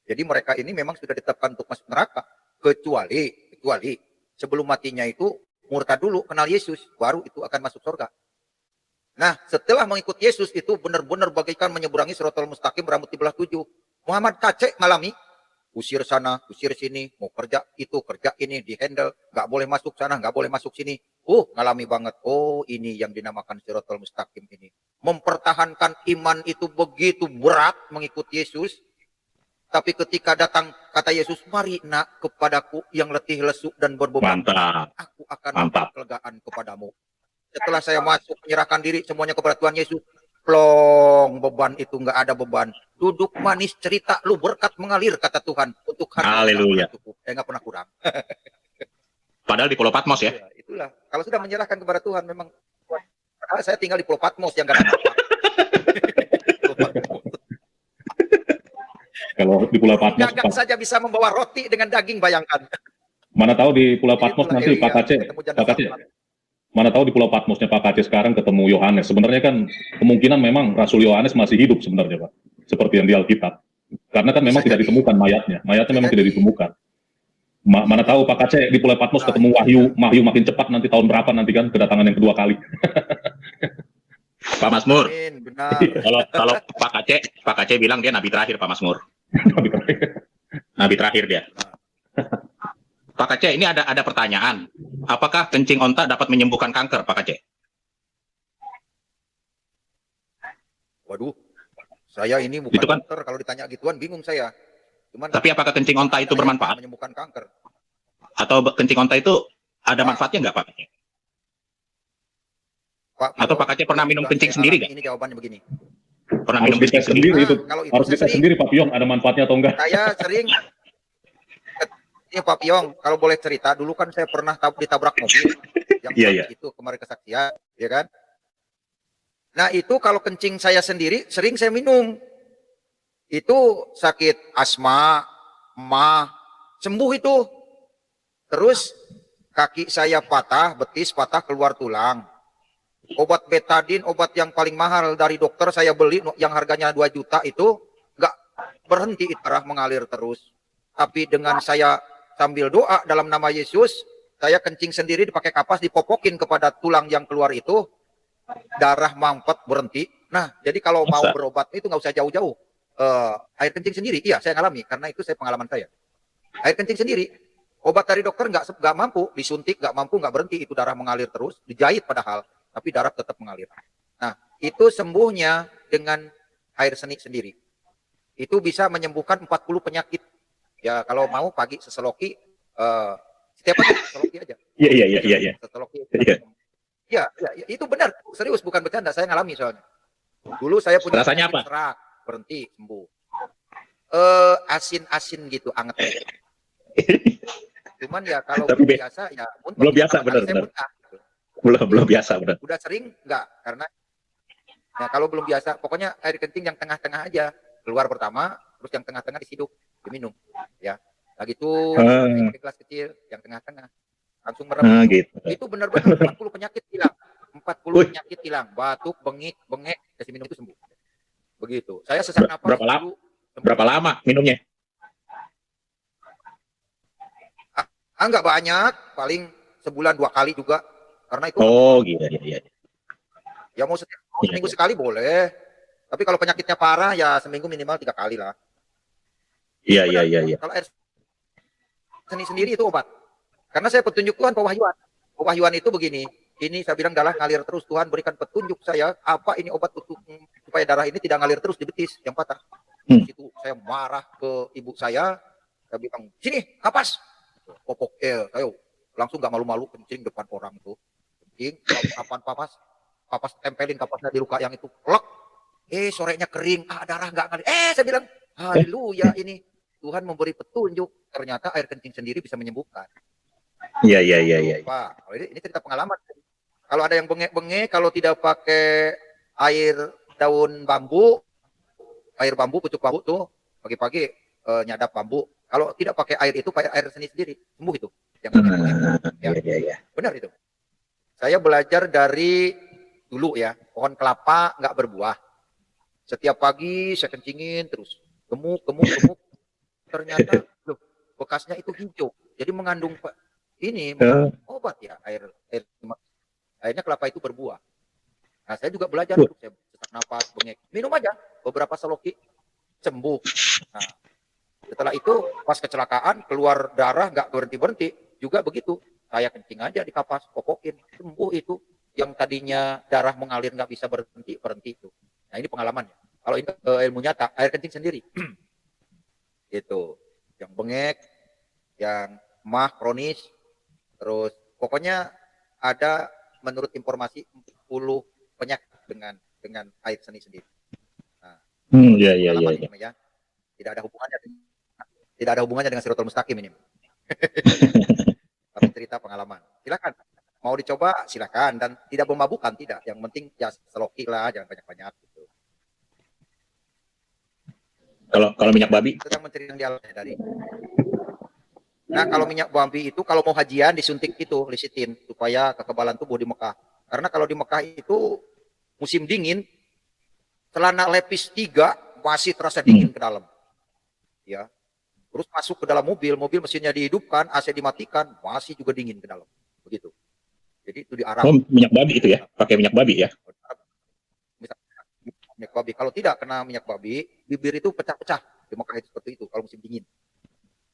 Jadi mereka ini memang sudah ditetapkan untuk masuk neraka. Kecuali sebelum matinya itu murtad dulu, kenal Yesus, baru itu akan masuk surga. Nah, setelah mengikut Yesus itu benar-benar bagaikan menyeberangi Shiratal Mustaqim rambut dibelah 7. Muhammad KC ngalami, usir sana, usir sini, mau kerja itu, kerja ini, di-handle, nggak boleh masuk sana, nggak boleh masuk sini. Ngalami banget. Oh, ini yang dinamakan Shiratal Mustaqim ini. Mempertahankan iman itu begitu berat mengikut Yesus. Tapi ketika datang kata Yesus, mari nak kepadaku yang letih lesu dan berbeban. Mantap. Aku akan Mantap. memberi kelegaan kepadamu. Setelah saya masuk menyerahkan diri semuanya kepada Tuhan Yesus, plong beban itu nggak ada beban. Duduk manis cerita lu berkat mengalir kata Tuhan untuk hati Haleluya. nggak pernah kurang. Padahal di Pulau Patmos ya. Ya, itulah. Kalau sudah menyerahkan kepada Tuhan memang padahal saya tinggal di Pulau Patmos yang nggak ada apa-apa. Kalau di Pulau Patmos, Gagak saja bisa membawa roti dengan daging, bayangkan. mana tahu di Pulau Patmos Itulah nanti Elia Pak KC, ketemu janda Pak KC, Salman. mana tahu di Pulau Patmosnya Pak KC sekarang ketemu Yohanes. Sebenarnya kan kemungkinan memang Rasul Yohanes masih hidup sebenarnya Pak, seperti yang di Alkitab. Karena kan memang Bisa tidak jadi. ditemukan mayatnya memang Bisa tidak jadi. ditemukan. Mana tahu Pak KC di Pulau Patmos Nah, ketemu Wahyu makin cepat nanti tahun berapa nanti kan kedatangan yang kedua kali. Pak Masmur. Amin, benar. Kalau Pak Aceh bilang dia nabi terakhir, Pak Masmur. Nabi terakhir dia. Pak Aceh, ini ada pertanyaan. Apakah kencing onta dapat menyembuhkan kanker, Pak Aceh? Waduh, saya ini bukan Itu kan- dokter, kalau ditanya gituan bingung saya. Cuman Tapi apakah kencing onta itu bermanfaat? menyembuhkan kanker. Atau kencing onta itu ada manfaatnya nggak, Pak Aceh? Atau Pak Aceh pernah minum kencing sendiri nggak? Ini jawabannya begini. Pernah Harus minum kencing dites sendiri? sendiri itu. Kalau itu Harus saya dites sering. sendiri Pak Piong ada manfaatnya atau enggak. Saya sering ini Pak Piong, kalau boleh cerita, dulu kan saya pernah ditabrak mobil yang Iya. itu kemarin kesaksian, ya kan? Nah, itu kalau kencing saya sendiri sering saya minum. Itu sakit asma, emah, sembuh itu. Terus kaki saya patah, betis patah, keluar tulang. Obat betadin, obat yang paling mahal dari dokter saya beli yang harganya 2 juta itu nggak berhenti darah mengalir terus. Tapi dengan saya sambil doa dalam nama Yesus, saya kencing sendiri dipakai kapas dipopokin kepada tulang yang keluar itu, darah mampet berhenti. Nah, jadi kalau mau Masa? berobat itu nggak usah jauh-jauh. Air kencing sendiri, iya saya ngalami karena itu saya pengalaman saya. Air kencing sendiri, obat dari dokter nggak mampu, disuntik nggak mampu, nggak berhenti itu darah mengalir terus, dijahit padahal, tapi darah tetap mengalir. Nah, itu sembuhnya dengan air seni sendiri. Itu bisa menyembuhkan 40 penyakit. Ya kalau mau pagi seseloki, setiap pagi seseloki aja. Iya. Seseloki. Iya. Ya, itu benar, serius bukan bercanda, saya ngalami soalnya. Dulu saya punya Rasanya penyakit apa? serak, berhenti sembuh. Asin-asin gitu, anget. Cuman ya kalau Tapi belum biasa ya muntah. belum biasa, Pertama kali saya benar. muntah, gitu. Belum biasa, benar. Udah sering enggak karena nah kalau belum biasa pokoknya air kencing yang tengah-tengah aja, keluar pertama terus yang tengah-tengah disiduk diminum ya. Nah gitu pakai gelas kecil yang tengah-tengah langsung merem. Gitu. Itu benar-benar 40 penyakit hilang. 40 Wih. penyakit hilang, batuk, bengek, kasih minum itu sembuh. Begitu. Saya sesak napas Berapa lama? dulu. Berapa lama minumnya? Enggak banyak, paling sebulan 2 kali juga. Karena itu Oh, iya. ya mau Iya, seminggu sekali boleh. Tapi kalau penyakitnya parah ya seminggu minimal 3 kali lah. Iya, Benar. iya, iya. Kalau air seni sendiri itu obat. Karena saya petunjuk Tuhan pewahyuan. Pewahyuan itu begini. Ini saya bilang darah ngalir terus. Tuhan berikan petunjuk saya apa ini obat untuk supaya darah ini tidak ngalir terus di betis yang patah. Di situ saya marah ke ibu saya. Saya bilang, sini kapas. Popok ayo. Langsung nggak malu-malu kencing depan orang itu. Kencing, kapan papas tempelin kapasnya di luka yang itu. Lek. Sorenya kering. Darah nggak ngalir. Saya bilang, haleluya ini. Tuhan memberi petunjuk. Ternyata air kencing sendiri bisa menyembuhkan. Iya, iya, iya, iya. Pak, ini cerita pengalaman. Kalau ada yang bengek-bengek, kalau tidak pakai air daun bambu, air bambu, pucuk bambu tuh, pagi-pagi nyadap bambu. Kalau tidak pakai air itu, pakai air seni sendiri, sembuh itu. Yang bengek-bengek. Iya, iya, iya. Benar itu. Saya belajar dari dulu ya, pohon kelapa nggak berbuah. Setiap pagi saya kencingin terus, gemuk. Ternyata loh, bekasnya itu hijau. Jadi mengandung ini obat ya, airnya kelapa itu berbuah. Nah, saya juga belajar untuk saya sesak napas, bengek. Minum aja beberapa seloki sembuh. Nah, setelah itu pas kecelakaan keluar darah nggak berhenti juga begitu. Saya kencing aja di kapas, popokin, sembuh itu. Yang tadinya darah mengalir nggak bisa berhenti itu. Nah, ini pengalamannya. Kalau ini ilmu nyata, air kencing sendiri. Itu yang bengek, yang mah kronis, terus pokoknya ada menurut informasi 10 penyakit dengan air seni sendiri. Nah, iya, iya, iya. Ya. Tidak ada hubungannya dengan Siratal Mustaqim ini. Tapi cerita pengalaman. Silakan. Mau dicoba silakan dan tidak memabukkan tidak. Yang penting ya seloki lah, jangan banyak-banyak gitu. Kalau minyak babi? Sedang menceritakan di alamnya dari. Nah, kalau minyak babi itu kalau mau hajian disuntik itu lecitin supaya kekebalan tubuh di Mekah. Karena kalau di Mekah itu musim dingin, celana lepis 3 masih terasa dingin ke dalam. Ya. Terus masuk ke dalam mobil mesinnya dihidupkan, AC dimatikan, masih juga dingin ke dalam. Begitu. Jadi itu di Arab. Oh, minyak babi itu ya? Pakai minyak babi ya? Minyak babi. Kalau tidak kena minyak babi, bibir itu pecah-pecah. Di Mekah itu seperti itu kalau musim dingin.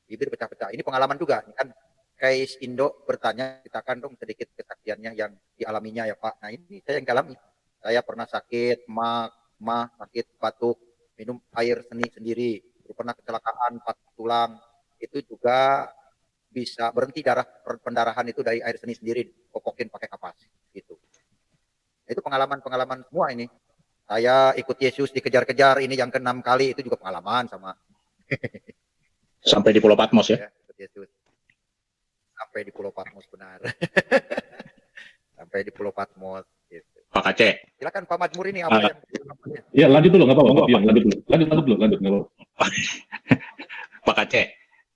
Bibir pecah-pecah. Ini pengalaman juga. Ini kan Kais Indo bertanya, ceritakan dong sedikit kesaksiannya yang dialaminya ya Pak. Nah ini saya yang alami. Saya pernah sakit, sakit batuk, minum air seni sendiri. Pernah kecelakaan, patah tulang. Itu juga bisa berhenti pendarahan itu dari air seni sendiri. Popokin pakai kapas. Gitu. Itu pengalaman-pengalaman semua ini. Saya ikut Yesus dikejar-kejar, ini yang ke-6 kali, itu juga pengalaman sama. Sampai di Pulau Patmos ya? Ikut Yesus. Sampai di Pulau Patmos, benar. Sampai di Pulau Patmos. Gitu. Pak Aceh. Silakan Pak Majmur ini apa yang... Ya lanjut dulu, nggak apa-apa. Lanjut dulu.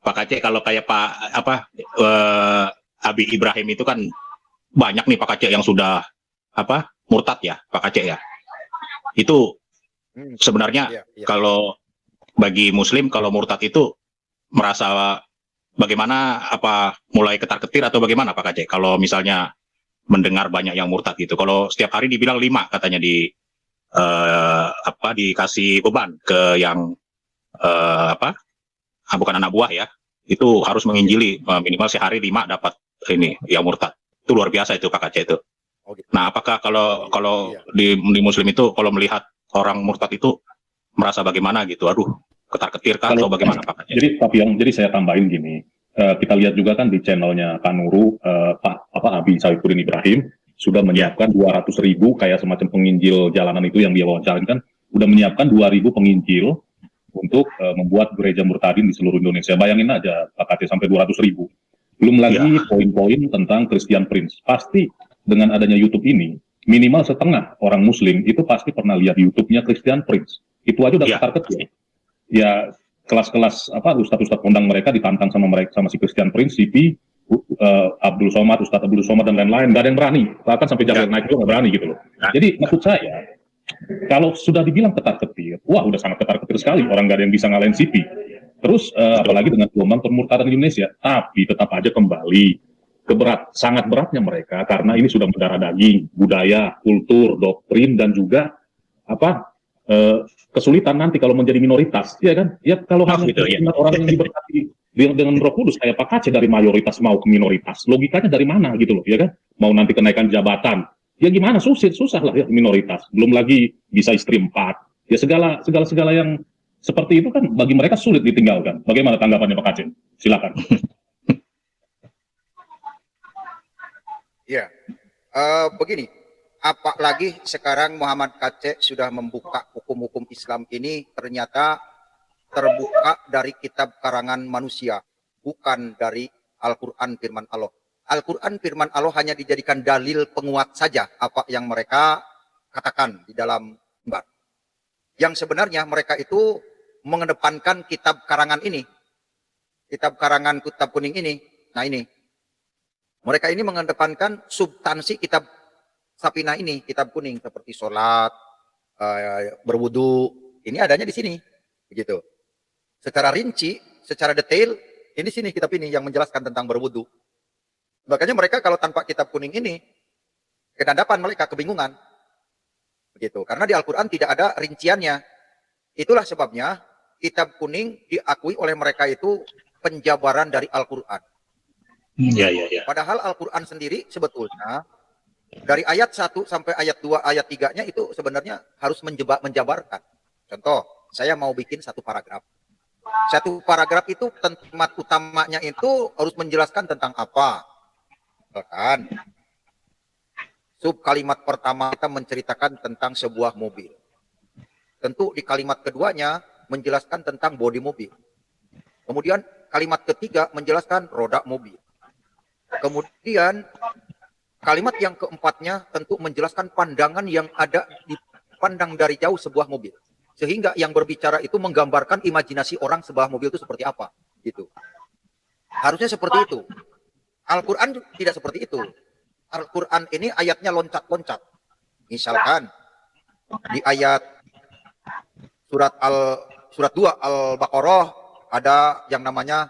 Pak Aceh, kalau kayak Abi Ibrahim itu kan banyak nih Pak Aceh yang sudah murtad ya, Pak Aceh ya. Itu sebenarnya kalau bagi Muslim kalau murtad itu merasa bagaimana, mulai ketar-ketir atau bagaimana Pak Aceh kalau misalnya mendengar banyak yang murtad gitu. Kalau setiap hari dibilang 5 katanya dikasih beban ke yang bukan anak buah ya, itu harus menginjili minimal sehari 5 dapat ini yang murtad. Itu luar biasa itu Pak Aceh itu. Nah, apakah kalau di Muslim itu kalau melihat orang murtad itu merasa bagaimana gitu? Aduh, ketar-ketir kah atau bagaimana Pak Aceh? Jadi saya tambahin gini. Kita lihat juga kan di channelnya Pak Nuru, Abi Saifuddin Ibrahim sudah menyiapkan 200.000 kayak semacam penginjil jalanan itu yang dia wawancarain kan, udah menyiapkan 2.000 penginjil untuk membuat gereja murtadin di seluruh Indonesia. Bayangin aja Pak Aceh sampai 200.000. Belum lagi poin-poin tentang Christian Prince. Pasti dengan adanya YouTube ini, minimal setengah orang Muslim itu pasti pernah lihat YouTube-nya Christian Prince. Itu aja udah ketar-ketir. Ya kelas-kelas ustadz-ustadz kondang mereka ditantang sama si Christian Prince, CP, Abdul Somad, Ustadz Abdul Somad dan lain-lain, nggak ada yang berani. Bahkan sampai Jabir naik juga nggak berani gitu loh. Jadi maksud saya, kalau sudah dibilang ketar-ketir, wah udah sangat ketar-ketir sekali. Orang nggak ada yang bisa ngalahin CP. Terus apalagi dengan gelombang pemurtadan Indonesia, tapi tetap aja kembali ke sangat beratnya mereka karena ini sudah mendarah daging, budaya, kultur, doktrin dan juga kesulitan nanti kalau menjadi minoritas, ya kan? Ya kalau hanya gitu, ya. orang yang diberkati dengan Roh Kudus kayak Pak Kace dari mayoritas mau ke minoritas, logikanya dari mana gitu loh, ya kan? Mau nanti kenaikan jabatan, ya gimana, susah lah ya minoritas. Belum lagi bisa istri 4, ya segala yang seperti itu kan bagi mereka sulit ditinggalkan. Bagaimana tanggapannya Pak Kace? Silakan. Ya, begini. Apalagi sekarang Muhammad Kace sudah membuka hukum-hukum Islam ini ternyata terbuka dari kitab karangan manusia, bukan dari Al-Quran firman Allah. Al-Quran firman Allah hanya dijadikan dalil penguat saja apa yang mereka katakan di dalam mimbar. Yang sebenarnya mereka itu mengedepankan kitab karangan ini. Kitab karangan kitab kuning ini. Nah ini. Mereka ini mengedepankan substansi kitab Sapina ini, kitab kuning, seperti sholat, berwudu. Ini adanya di sini. Begitu. Secara rinci, secara detail, ini sini kitab ini yang menjelaskan tentang berwudu. Makanya mereka kalau tanpa kitab kuning ini, kedadapan mereka kebingungan. Begitu. Karena di Al-Quran tidak ada rinciannya. Itulah sebabnya kitab kuning diakui oleh mereka itu penjabaran dari Al-Quran. Ya. Padahal Al-Quran sendiri sebetulnya dari ayat 1 sampai ayat 2, ayat 3-nya itu sebenarnya harus menjabarkan. Contoh, saya mau bikin satu paragraf. Satu paragraf itu tempat utamanya itu harus menjelaskan tentang apa. Bahkan sub kalimat pertama kita menceritakan tentang sebuah mobil. Tentu di kalimat keduanya menjelaskan tentang bodi mobil. Kemudian kalimat ketiga menjelaskan roda mobil. Kemudian kalimat yang keempatnya tentu menjelaskan pandangan yang ada dipandang dari jauh sebuah mobil. Sehingga yang berbicara itu menggambarkan imajinasi orang sebuah mobil itu seperti apa. Gitu. Harusnya seperti itu. Al-Quran tidak seperti itu. Al-Quran ini ayatnya loncat-loncat. Misalkan di ayat surat 2 Al-Baqarah ada yang namanya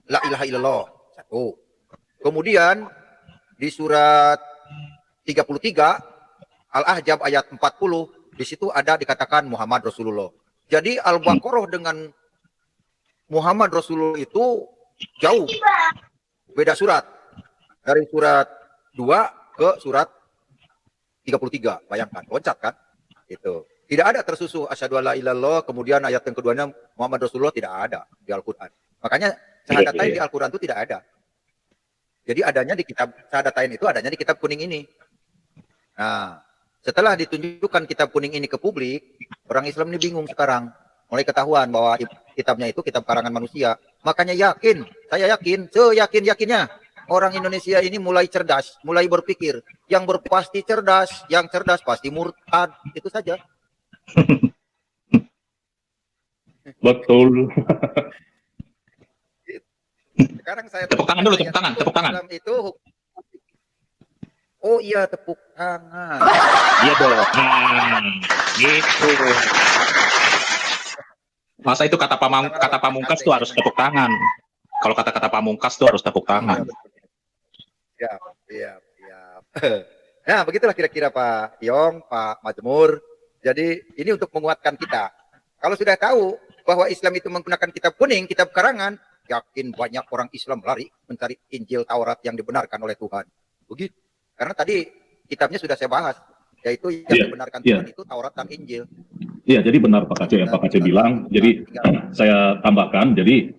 La ilaha illallah. Satu. Kemudian di surat 33 Al-Ahzab ayat 40 di situ ada dikatakan Muhammad Rasulullah. Jadi Al-Baqarah dengan Muhammad Rasulullah itu jauh. Beda surat. Dari surat 2 ke surat 33. Bayangkan, loncat kan? Itu. Tidak ada tersusuh asyhadu alla ilallah, kemudian ayat yang keduanya Muhammad Rasulullah, tidak ada di Al-Quran. Makanya syahadatain di Al-Quran itu tidak ada. Jadi adanya di kitab syahadatain itu adanya di kitab kuning ini. Nah, setelah ditunjukkan kitab kuning ini ke publik, orang Islam ini bingung sekarang. Mulai ketahuan bahwa kitabnya itu kitab karangan manusia. Makanya saya yakin, seyakin-yakinnya orang Indonesia ini mulai cerdas, mulai berpikir. Yang pasti cerdas, yang cerdas pasti murtad. Itu saja. Betul. Sekarang saya Tepuk tangan dulu, tepuk tangan, tepuk tangan. Islam itu oh iya, tepuk tangan. Iya dong. Gitu. Masa itu kata pamungkas tuh harus tepuk tangan. Kalau kata-kata pamungkas tuh harus tepuk tangan. Iya. Nah, begitulah kira-kira Pak Yong, Pak Majmur. Jadi ini untuk menguatkan kita. Kalau sudah tahu bahwa Islam itu menggunakan kitab kuning, kitab karangan, yakin banyak orang Islam lari mencari Injil Taurat yang dibenarkan oleh Tuhan. Begitu. Karena tadi kitabnya sudah saya bahas, yaitu yang dibenarkan Tuhan itu Taurat dan Injil. Iya, jadi benar Pak Kace yang Pak Kace bilang. Jadi saya tambahkan, jadi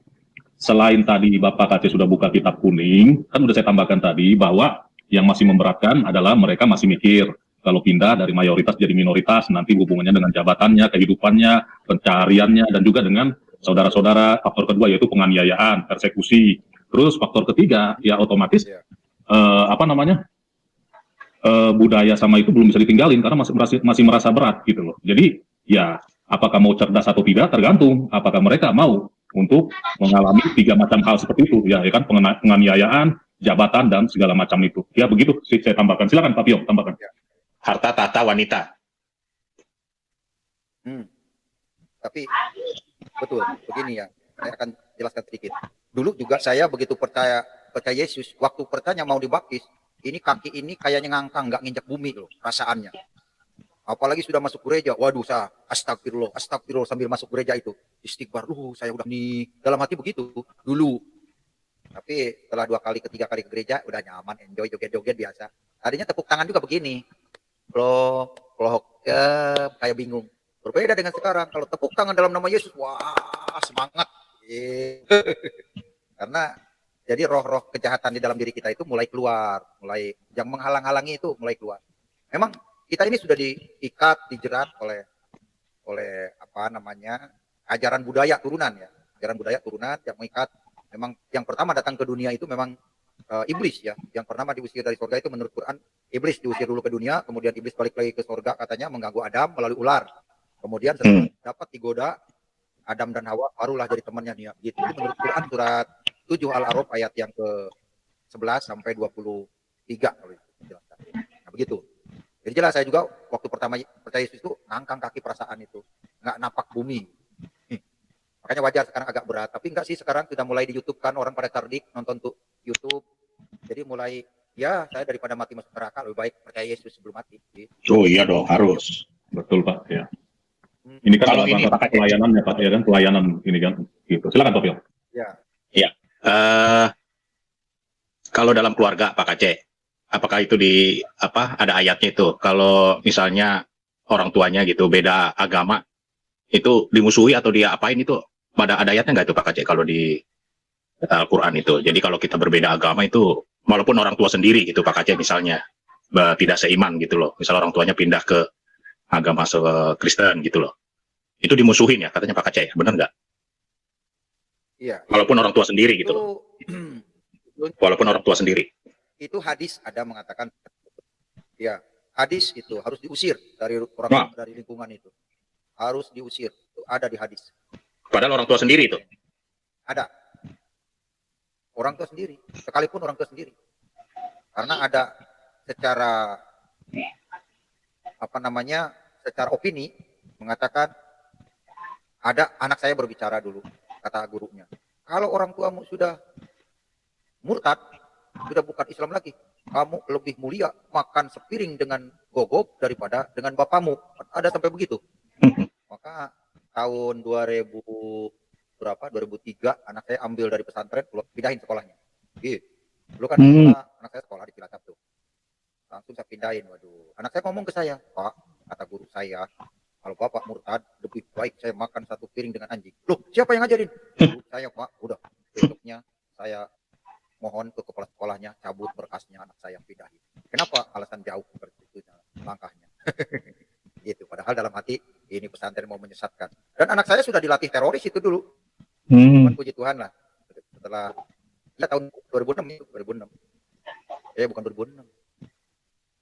selain tadi Bapak Kace sudah buka kitab kuning, kan sudah saya tambahkan tadi bahwa yang masih memberatkan adalah mereka masih mikir kalau pindah dari mayoritas jadi minoritas, nanti hubungannya dengan jabatannya, kehidupannya, pencariannya, dan juga dengan saudara-saudara. Faktor kedua yaitu penganiayaan, persekusi. Terus faktor ketiga ya otomatis budaya sama itu belum bisa ditinggalin karena masih merasa berat gitu loh. Jadi ya apakah mau cerdas atau tidak tergantung apakah mereka mau untuk mengalami 3 macam hal seperti itu ya kan, penganiayaan, jabatan dan segala macam itu. Ya begitu sih saya tambahkan. Silakan Pak Pio tambahkan. Harta tahta wanita. Tapi betul begini ya, saya akan jelaskan sedikit. Dulu juga saya begitu percaya Yesus, waktu pertanya mau dibaptis, ini kaki ini kayaknya ngangkang, nggak nginjak bumi loh rasaannya. Apalagi sudah masuk gereja, waduh saya astagfirullah, astagfirullah sambil masuk gereja itu istighfar, saya udah nih dalam hati begitu dulu. Tapi setelah 2 kali, ketiga kali ke gereja udah nyaman, enjoy joget-joget biasa. Tadinya tepuk tangan juga begini, plok, kayak bingung. Berbeda dengan sekarang, kalau tepuk tangan dalam nama Yesus, wah semangat. Karena jadi roh-roh kejahatan di dalam diri kita itu mulai keluar, mulai yang menghalang-halangi itu mulai keluar. Memang kita ini sudah diikat, dijerat oleh apa namanya ajaran budaya turunan ya, ajaran budaya turunan yang mengikat. Memang yang pertama datang ke dunia itu memang iblis ya, yang pertama diusir dari surga itu menurut Quran iblis diusir dulu ke dunia, kemudian iblis balik lagi ke surga katanya mengganggu Adam melalui ular. Kemudian setelah dapat digoda Adam dan Hawa barulah jadi temannya dia. Gitu. Itu menurut Quran surat 7 Al-A'raf ayat yang ke 11 sampai 23 kalau itu dijelaskan. Nah, begitu. Jadi jelas saya juga waktu pertama percaya Yesus itu ngangkang kaki perasaan itu, nggak napak bumi. Makanya wajar sekarang agak berat, tapi enggak sih sekarang sudah mulai di YouTube kan orang pada cerdik nonton tuh YouTube. Jadi mulai ya saya daripada mati masuk neraka lebih baik percaya Yesus sebelum mati. Gitu. Oh iya dong, harus. Betul Pak ya. Ini kan Kalau ini Pak pelayanannya Pak ya kan, pelayanan ini kan gitu. Silakan Topil. Ya. Kalau dalam keluarga Pak Aceh, apakah itu ada ayatnya itu? Kalau misalnya orang tuanya gitu beda agama, itu dimusuhi atau dia apain itu? Ada ayatnya nggak itu Pak Aceh kalau di Al-Quran itu? Jadi kalau kita berbeda agama itu, walaupun orang tua sendiri gitu Pak Aceh misalnya tidak seiman gitu loh, misal orang tuanya pindah ke agama Kristen gitu loh, itu dimusuhin ya katanya Pak Aceh, benar nggak? Iya. Walaupun orang tua sendiri gitu loh. Walaupun orang tua sendiri. Itu hadis ada mengatakan, ya hadis itu harus diusir dari orang dari lingkungan itu, harus diusir. Itu ada di hadis. Padahal orang tua sendiri itu. Ada. Orang tua sendiri, sekalipun orang tua sendiri. Karena ada secara secara opini mengatakan ada anak saya berbicara dulu, kata gurunya. Kalau orang tuamu sudah murtad, sudah bukan Islam lagi, kamu lebih mulia makan sepiring dengan gogok daripada dengan bapamu. Ada sampai begitu. Maka tahun 2003 anak saya ambil dari pesantren, pindahin sekolahnya. Gitu. Dulu kan anak saya sekolah di Cilacap tuh. Langsung saya pindahin. Waduh, anak saya ngomong ke saya, Pak, kata guru saya, kalau bapak murtad, lebih baik saya makan satu piring dengan anjing. Loh, siapa yang ngajarin? Guru saya, Pak. Udah, besoknya saya mohon ke kepala sekolahnya cabut berkasnya, anak saya yang pindahin. Kenapa? Alasan jauh seperti itu langkahnya. Gitu. Padahal dalam hati ini pesantren mau menyesatkan. Dan anak saya sudah dilatih teroris itu dulu. Puji Tuhan lah. Setelah tahun 2006 itu, 2006. Bukan 2006.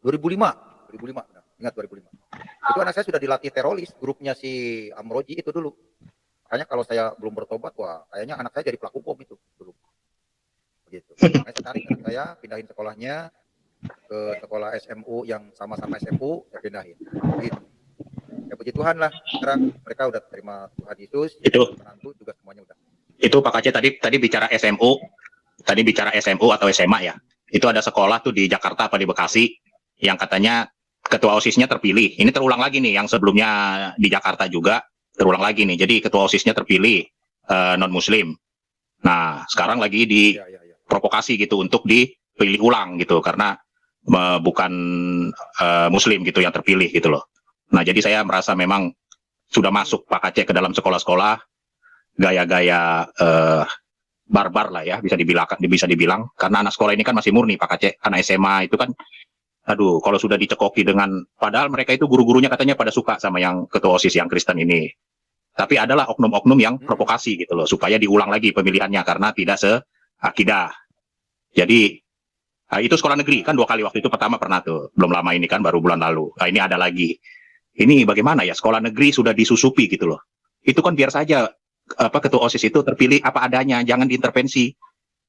2005 benar. Ingat 2005. Itu anak saya sudah dilatih teroris, grupnya si Amroji itu dulu. Makanya kalau saya belum bertobat, wah kayaknya anak saya jadi pelaku bom itu dulu. Begitu. Saya tarik anak saya, pindahin sekolahnya ke sekolah SMU yang sama-sama SMU, saya pindahin. Gitu. Ya puji Tuhan lah, sekarang mereka udah terima Tuhan Yesus, Itu menantu juga semuanya udah. Itu Pak Aceh tadi bicara SMU, tadi bicara SMU atau SMA ya. Itu ada sekolah tuh di Jakarta apa di Bekasi yang katanya ketua OSIS-nya terpilih. Ini terulang lagi nih, yang sebelumnya di Jakarta juga terulang lagi nih. Jadi ketua OSIS-nya terpilih non-Muslim. Nah, sekarang lagi diprovokasi gitu untuk dipilih ulang gitu karena bukan Muslim gitu yang terpilih gitu loh. Nah, jadi saya merasa memang sudah masuk Pak Aceh ke dalam sekolah-sekolah gaya-gaya barbar lah ya, bisa dibilang karena anak sekolah ini kan masih murni Pak Aceh. Anak SMA itu kan aduh, kalau sudah dicekoki dengan, padahal mereka itu guru-gurunya katanya pada suka sama yang ketua OSIS yang Kristen ini. Tapi adalah oknum-oknum yang provokasi gitu loh, supaya diulang lagi pemilihannya karena tidak seakidah. Jadi, itu sekolah negeri, kan 2 kali waktu itu pertama pernah tuh, belum lama ini kan, baru bulan lalu. Nah, ini ada lagi. Ini bagaimana ya, sekolah negeri sudah disusupi gitu loh. Itu kan biar saja, ketua OSIS itu terpilih apa adanya, jangan diintervensi.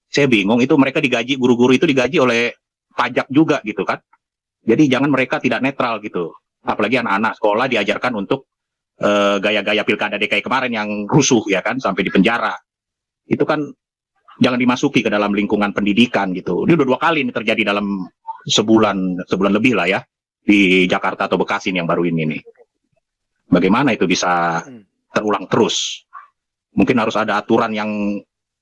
Saya bingung, itu mereka digaji, guru-guru itu digaji oleh pajak juga gitu kan. Jadi jangan mereka tidak netral gitu. Apalagi anak-anak sekolah diajarkan untuk gaya-gaya pilkada DKI kemarin yang rusuh ya kan, sampai di penjara. Itu kan jangan dimasuki ke dalam lingkungan pendidikan gitu. Ini udah 2 kali ini terjadi dalam sebulan lebih lah ya. di Jakarta atau Bekasi nih yang baru ini nih. Bagaimana itu bisa terulang terus? Mungkin harus ada aturan yang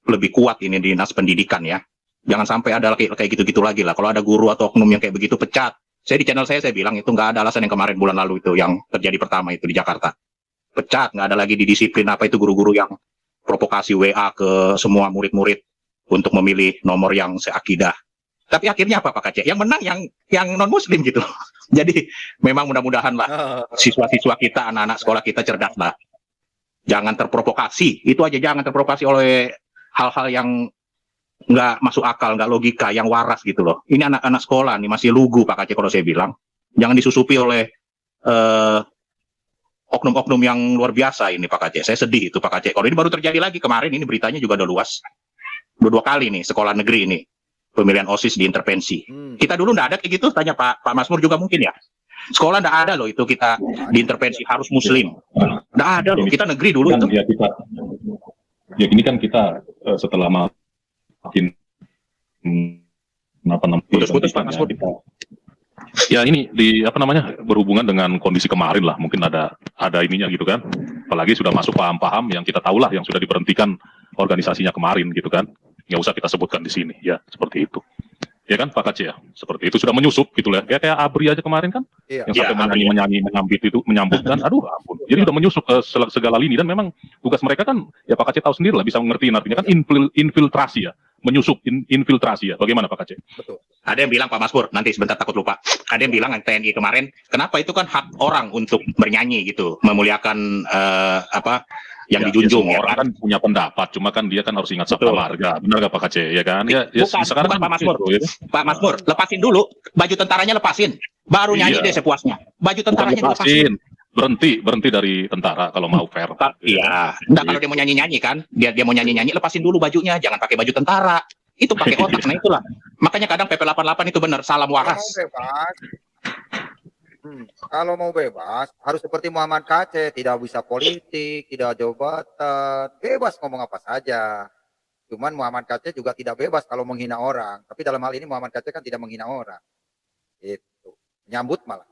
lebih kuat ini di dinas pendidikan ya. Jangan sampai ada kayak gitu-gitu lagi lah. Kalau ada guru atau oknum yang kayak begitu pecat. Saya di channel saya bilang itu nggak ada alasan yang kemarin bulan lalu itu yang terjadi pertama itu di Jakarta. Pecat, nggak ada lagi di disiplin apa itu guru-guru yang provokasi WA ke semua murid-murid untuk memilih nomor yang seakidah. Tapi akhirnya apa Pak Kacek? Yang menang yang non-muslim gitu. Jadi memang mudah-mudahan lah siswa-siswa kita, anak-anak sekolah kita cerdas lah. Jangan terprovokasi. Itu aja, jangan terprovokasi oleh hal-hal yang nggak masuk akal, nggak logika, yang waras gitu loh. Ini anak-anak sekolah nih masih lugu Pak Kacek kalau saya bilang. Jangan disusupi oleh oknum-oknum yang luar biasa ini Pak Kacek. Saya sedih itu Pak Kacek. Kalau ini baru terjadi lagi kemarin, ini beritanya juga udah luas. Dua kali nih sekolah negeri ini pemilihan OSIS diintervensi. Kita dulu nggak ada kayak gitu, tanya Pak Masmur juga mungkin ya. Sekolah nggak ada loh itu kita diintervensi harus muslim. Nggak ada loh, kita negeri dulu kan, itu. Ya ini kan kita setelah makin Putus-putus Pak Masmur. Ya ini berhubungan dengan kondisi kemarin lah, mungkin ada ininya gitu kan. Apalagi sudah masuk paham-paham yang kita tahu lah, yang sudah diberhentikan organisasinya kemarin gitu kan. Nggak usah kita sebutkan di sini, ya seperti itu. Ya kan Pak Kacek ya, seperti itu sudah menyusup gitu lah. Kayak Abri aja kemarin kan, yang sampai menyanyi menyambut kan, aduh ampun. Jadi sudah menyusup ke segala lini, dan memang tugas mereka kan, ya Pak Kacek tahu sendiri lah, bisa mengerti artinya kan infiltrasi ya, menyusup, infiltrasi ya. Bagaimana Pak Kacek? Betul. Ada yang bilang Pak Masmur, nanti sebentar takut lupa. Ada yang bilang TNI kemarin, kenapa itu kan hak orang untuk bernyanyi gitu, memuliakan yang dijunjung ya, orang kan punya pendapat, cuma kan dia kan harus ingat sabda marga, benar nggak Pak Kacek ya kan? Ya, bukan Pak Masmur, ya. Pak Masmur, lepasin dulu baju tentaranya, lepasin, baru nyanyi deh sepuasnya. Baju tentaranya lepasin. Berhenti dari tentara kalau mau fair. Iya, enggak kalau dia mau nyanyi kan, dia mau nyanyi lepasin dulu bajunya, jangan pakai baju tentara. Itu pakai otak, nah itulah. Makanya kadang PP 88 itu benar, salam waras. Kalau mau bebas, harus seperti Muhammad Kacek, tidak bisa politik, tidak jabatan, bebas ngomong apa saja. Cuman Muhammad Kacek juga tidak bebas kalau menghina orang. Tapi dalam hal ini Muhammad Kacek kan tidak menghina orang. Itu nyambut malah.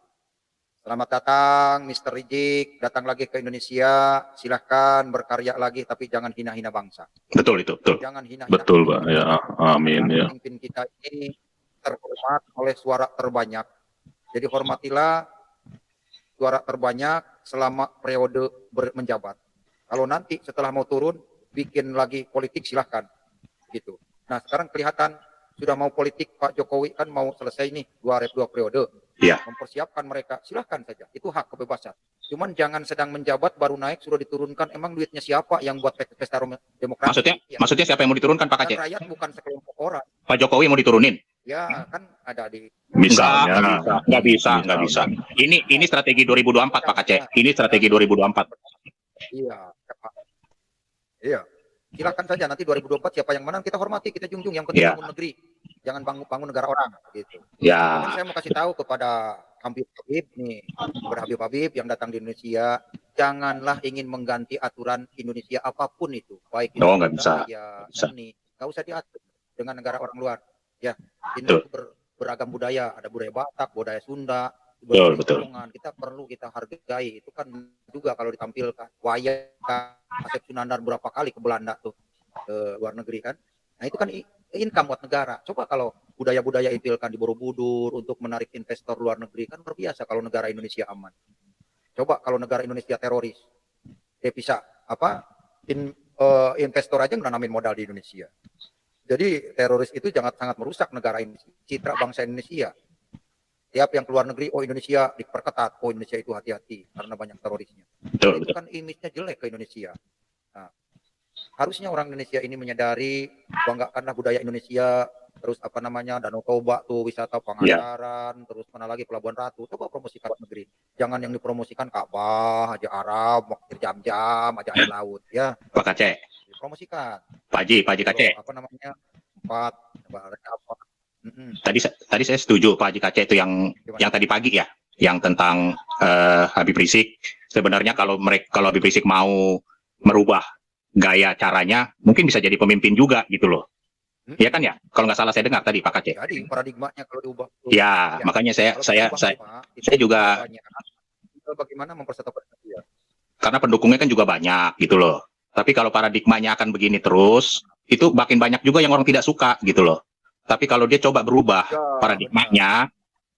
Selamat datang Mr. Rizik, datang lagi ke Indonesia, silahkan berkarya lagi, tapi jangan hina-hina bangsa. Betul itu, betul. Jangan hina-hina. Betul Pak, ya, amin ya. Pemimpin kita ini terhormat oleh suara terbanyak. Jadi hormatilah suara terbanyak selama periode menjabat. Kalau nanti setelah mau turun, bikin lagi politik silahkan. Gitu. Nah sekarang kelihatan sudah mau politik Pak Jokowi kan mau selesai nih 2 periode. Iya. Mempersiapkan mereka, silahkan saja. Itu hak kebebasan. Cuman jangan sedang menjabat baru naik sudah diturunkan. Emang duitnya siapa yang buat pesta demokrasi? Maksudnya siapa yang mau diturunkan Pak Kacek? Rakyat bukan sekelompok orang. Pak Jokowi mau diturunin? Ya kan ada di. Misalnya. Nggak bisa. Ini strategi 2024 Pak Kacek. Ini strategi 2024. Iya. Silakan saja nanti 2024 siapa yang menang kita hormati, kita junjung, yang penting bangun negeri. Jangan bangun negara orang gitu. Ya. Cuman saya mau kasih tahu kepada Habib nih, kepada Habib yang datang di Indonesia, janganlah ingin mengganti aturan Indonesia apapun itu, baik itu nggak bisa. Ini nggak usah diatur dengan negara orang luar. Ya, ini beragam budaya, ada budaya Batak, budaya Sunda, betul. Kita perlu kita hargai. Itu kan juga kalau ditampilkan wayang Asep Sunandar berapa kali ke Belanda tuh, ke luar negeri kan. Nah itu kan income buat negara. Coba kalau budaya-budaya ditampilkan di Borobudur untuk menarik investor luar negeri, kan luar biasa kalau negara Indonesia aman. Coba kalau negara Indonesia teroris, bisa investor aja menanamin modal di Indonesia. Jadi teroris itu sangat merusak negara ini, citra bangsa Indonesia. Tiap yang keluar negeri, oh Indonesia diperketat, oh Indonesia itu hati-hati karena banyak terorisnya. Betul. Itu kan image-nya jelek ke Indonesia. Nah, harusnya orang Indonesia ini menyadari, banggakanlah budaya Indonesia, terus Danau Toba tuh wisata Pangandaran, terus mana lagi Pelabuhan Ratu, coba promosikan negeri. Jangan yang dipromosikan Ka'bah, Haji Arab, jam-jam, aja air laut ya. Pak Kacek. Promosikan. Pak Haji Kacek. Tadi saya setuju Pak Haji Kacek itu yang tadi pagi ya, yang tentang Habib Rizik. Sebenarnya kalau Habib Rizik mau merubah gaya caranya, mungkin bisa jadi pemimpin juga gitu loh. Iya kan ya? Kalau nggak salah saya dengar tadi Pak Kacek. Jadi paradigmanya kalau diubah. Ya, makanya Kalau saya diubah, saya Pak, itu saya juga banyak. Tinggal bagaimana mempersatukan dia. karena pendukungnya kan juga banyak gitu loh. Tapi kalau paradigmanya akan begini terus, itu makin banyak juga yang orang tidak suka gitu loh. Tapi kalau dia coba berubah Ya, paradigmanya,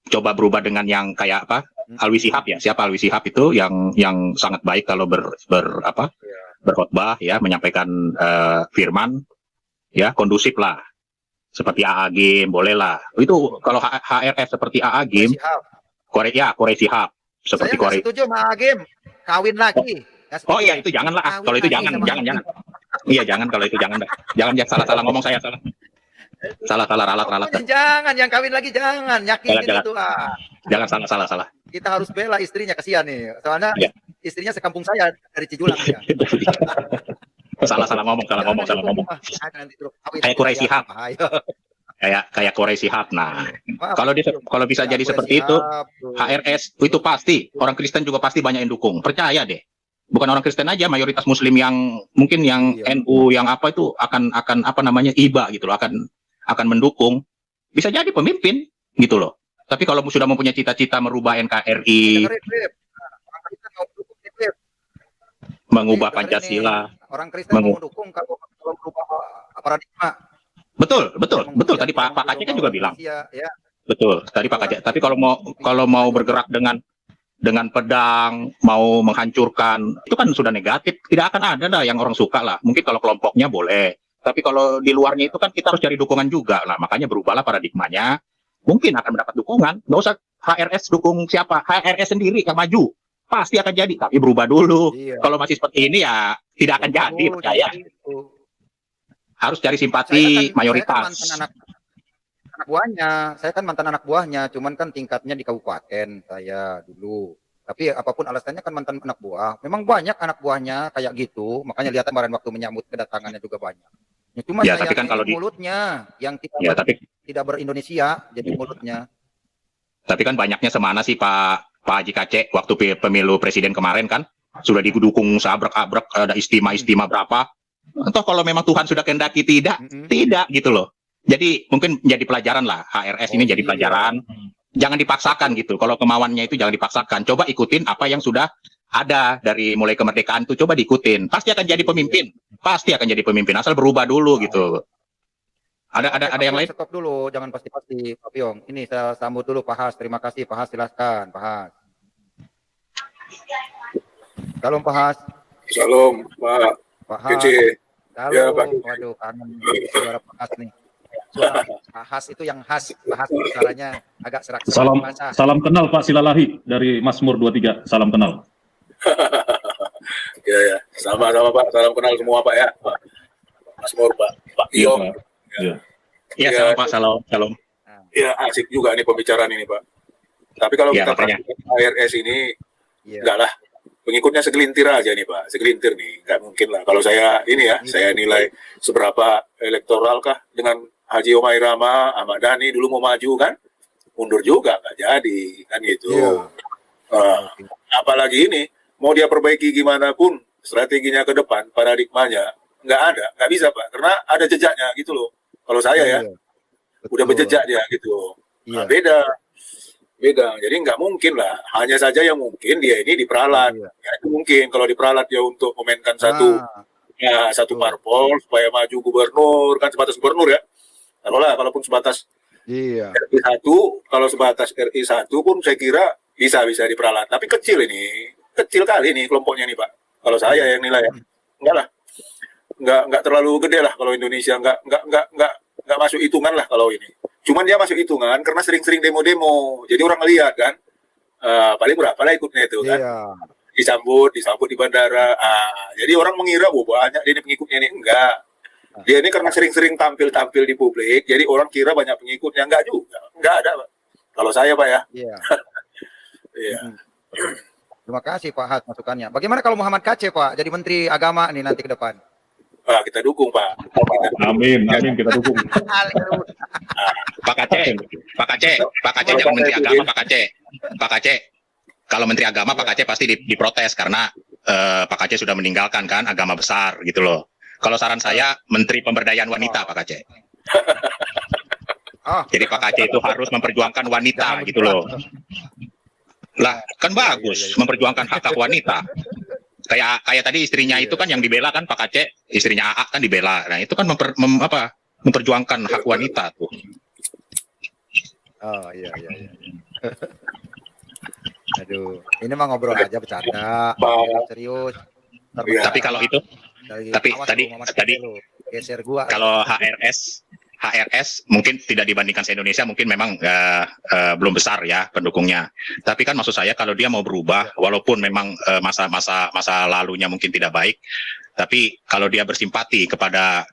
coba berubah dengan yang kayak apa? benar. Alwi Shihab ya. Siapa Alwi Shihab itu yang sangat baik kalau Ya. berkhotbah ya, menyampaikan firman ya, kondusif lah. Seperti AA Game, boleh lah. Itu kalau HRS seperti AA Game, Sihab. Korea Shihab. Seperti Saya nggak Korea. setuju sama Agim. Kawin lagi. Nggak setuju. Oh iya, itu janganlah. Kawin Kalau itu lagi jangan, sama jangan. Agim. Iya, jangan kalau itu jangan dah. Jangan salah ngomong saya salah. Salah ralat. Pokoknya jangan, yang kawin lagi jangan. Nyakitin Jangan. itu ah. Jangan salah. Kita harus bela istrinya, kasihan nih. Soalnya Iya. istrinya sekampung saya dari Cijulang ya. salah ngomong. Kayak Korea Shihab. Kayak Korea Shihab. Nah, kalau bisa jadi seperti itu, HRS itu pasti orang Kristen juga pasti banyak yang dukung. Percaya deh. Bukan orang Kristen aja, mayoritas Muslim yang mungkin yang Iya. NU yang apa itu akan apa namanya IBA gitu loh, akan mendukung. Bisa jadi pemimpin gitu loh. Tapi kalau sudah mempunyai cita-cita merubah NKRI, Dengerin, Beb. Orang Kristen mau dukung nih, Beb. mengubah Dengerin Pancasila. nih. Orang Kristen mau mendukung kalau merubah paradigma. Betul. Yang Tadi Pak Kacek kan juga bilang. Indonesia, ya. Betul. Tadi Pak Kacek. Tapi kalau mau bergerak dengan pedang, mau menghancurkan, itu kan sudah negatif. Tidak akan ada lah yang orang suka lah. Mungkin kalau kelompoknya boleh. Tapi kalau di luarnya itu kan kita harus cari dukungan juga. Nah, makanya berubahlah paradigmanya. Mungkin akan mendapat dukungan. Nggak usah HRS dukung siapa. HRS sendiri yang maju. Pasti akan jadi. Tapi berubah dulu. Iya. Kalau masih seperti ini ya tidak akan jadi. Percaya. Harus cari Saya simpati kan mayoritas. mantan anak buahnya. Saya kan mantan anak buahnya, cuman kan tingkatnya di kabupaten saya dulu. Tapi apapun alasannya kan mantan anak buah. Memang banyak anak buahnya kayak gitu. Makanya lihat kemarin waktu menyambut kedatangannya juga banyak. Ya, cuma Ya, saya tapi kan kalau mulutnya yang Ya, tidak ber-Indonesia, jadi mulutnya. Tapi kan banyaknya semana sih Pak Haji Kacek waktu pemilu presiden kemarin kan sudah didukung seabrek-abrek, ada istimewa berapa. Entah kalau memang Tuhan sudah kehendaki tidak gitu loh. Jadi mungkin jadi pelajaran lah HRS ini jadi pelajaran. Jangan dipaksakan gitu. Kalau kemauannya itu jangan dipaksakan. Coba ikutin apa yang sudah ada dari mulai kemerdekaan itu, coba diikutin. Pasti akan jadi pemimpin. Pasti akan jadi pemimpin asal berubah dulu gitu. Ada yang lain? Stop dulu, jangan pasti-pasti Pak Piong. Ini saya sambut dulu Pak Has. Terima kasih Pak Has, silakan Pak Has. Salam Pak Has. Salam Pak Has. Kece. Halo, Ya, Pak. waduh kangen suara Pak Has nih. Suara Pak Has itu yang khas, Pak Has suaranya agak serak-serak. Salam kenal Pak Silalahi dari Mazmur 23. Salam kenal. Ya, sama-sama Pak. Salam kenal semua Pak ya. Pak Mazmur, Pak Iong. Iya. Iya, salam Pak, salam. Ya, asik juga nih pembicaraan ini Pak. Tapi kalau Ya, kita makanya. perhatikan HRS ini, Iya. enggak lah. Pengikutnya segelintir aja nih Pak. Segelintir nih. Enggak mungkin lah. Kalau saya ini ya, saya nilai seberapa elektoral kah dengan Haji Omai Rama, Ahmad Dhani dulu mau maju kan, mundur juga nggak jadi kan gitu. Iya. Apalagi ini mau dia perbaiki gimana pun strateginya ke depan, paradigmanya nggak bisa Pak, karena ada jejaknya gitu loh. Kalau saya ya, Iya. udah Betul. berjejak dia gitu. Iya. Nah, beda. Jadi nggak mungkin lah. Hanya saja yang mungkin dia ini diperalat. Iya. Ya, itu mungkin kalau diperalat dia untuk memainkan satu Betul. parpol supaya maju gubernur, kan sebatas gubernur ya. Kalaupun sebatas Iya. RI 1, kalau sebatas RI 1 pun saya kira bisa diperalat. Tapi kecil kali ini kelompoknya nih Pak. Kalau saya yang nilai ya, enggak lah, enggak terlalu gede lah kalau Indonesia, enggak masuk hitungan lah kalau ini. Cuman dia masuk hitungan karena sering-sering demo-demo. Jadi orang lihat kan, paling berapa lah ikutnya itu kan. Iya. Disambut di bandara. Jadi orang mengira, banyak ini pengikutnya ini. Enggak. Dia ini karena sering-sering tampil di publik, jadi orang kira banyak pengikutnya. Enggak juga. Enggak ada, Pak. Kalau saya, Pak ya. Iya. Iya. Terima kasih Pak Has masukannya. Bagaimana kalau Muhammad Kacek Pak jadi Menteri Agama nih nanti ke depan? Kita dukung, Pak. Amin, kita dukung. Pak Kacek jangan Menteri Agama Pak Kacek. Kalau Menteri Agama Pak Kacek pasti diprotes karena Pak Kacek sudah meninggalkan kan agama besar gitu loh. Kalau saran saya Menteri Pemberdayaan Wanita Pak Kacek. Ah, Jadi Pak Aceh itu harus memperjuangkan wanita jangan gitu loh. begitu. Lah, kan Iya, bagus iya. memperjuangkan hak-hak wanita. Kayak tadi istrinya Iya. itu kan yang dibela kan Pak Aceh, istrinya AA kan dibela. Nah, itu kan memperjuangkan hak wanita tuh. Oh iya. Aduh, ini mah ngobrol aja bercanda. Serius. Ntar Iya. Tapi kalau itu tapi awas tadi- lu, Mamat, tadi lu. Geser gua. kalau HRS mungkin tidak dibandingkan se-Indonesia mungkin memang belum besar ya pendukungnya. Tapi kan maksud saya kalau dia mau berubah walaupun memang masa lalunya mungkin tidak baik, tapi kalau dia bersimpati kepada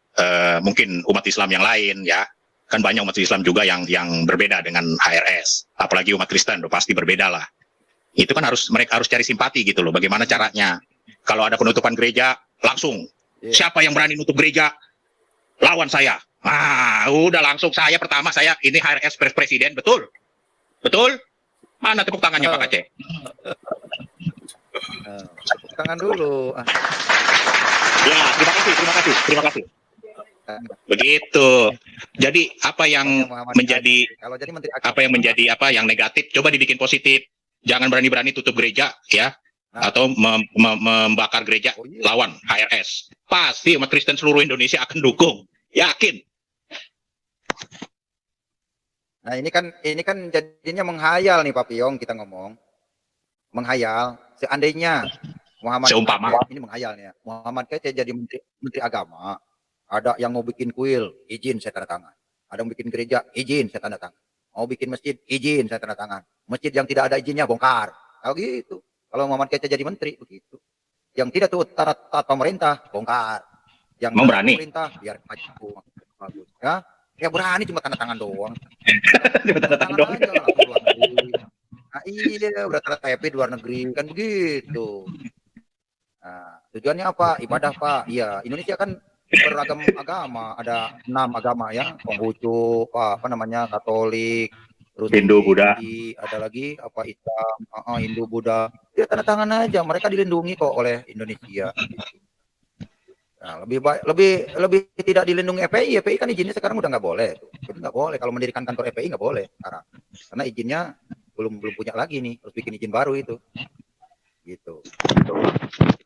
mungkin umat Islam yang lain ya, kan banyak umat Islam juga yang berbeda dengan HRS, apalagi umat Kristen pasti berbeda lah. Itu kan mereka harus cari simpati gitu loh. Bagaimana caranya? Kalau ada penutupan gereja langsung Iya. siapa yang berani nutup gereja lawan saya. Udah langsung pertama ini HRS presiden, betul? Betul? Mana tepuk tangannya Pak Aceh? Tepuk tangan dulu. Ya, terima kasih. Begitu. Jadi apa yang Muhammad menjadi Ali. Kalau jadi menteri agama, apa yang menjadi apa yang negatif coba dibikin positif. Jangan berani-berani tutup gereja ya, Nah. atau membakar gereja Oh, iya. lawan HRS. Pasti umat Kristen seluruh Indonesia akan dukung. Yakin. Nah ini kan jadinya menghayal nih Pak Piong, kita ngomong menghayal. Seandainya Muhammad Seumpama. Kece, ini menghayal nih ya, Muhammad Kece jadi menteri agama, ada yang mau bikin kuil, izin saya tanda tangan. Ada yang bikin gereja, izin saya tanda tangan. Mau bikin masjid, izin saya tanda tangan. Masjid yang tidak ada izinnya bongkar. Kalau gitu, kalau Muhammad Kece jadi menteri begitu. Yang tidak tuh taat pemerintah bongkar. Yang Mau taat berani? pemerintah biar maju. Bagus. Ya berani cuma tanda tangan doang. Tanda tangan doang. aja lah, ke luar negeri. Nah iya, udah TP di luar negeri kan begitu. Nah, tujuannya apa? Ibadah Pak. Iya, Indonesia kan beragam agama, ada 6 agama ya, Konghucu, apa namanya, Katolik, terus Hindu, Buddha. ada lagi apa Islam, Hindu, Buddha. Ya tanda tangan aja, mereka dilindungi kok oleh Indonesia. Nah, lebih tidak dilindungi EPI. EPI kan izinnya sekarang udah nggak boleh. Itu nggak boleh kalau mendirikan kantor EPI nggak boleh sekarang. Karena izinnya belum punya lagi nih, harus bikin izin baru itu. Gitu.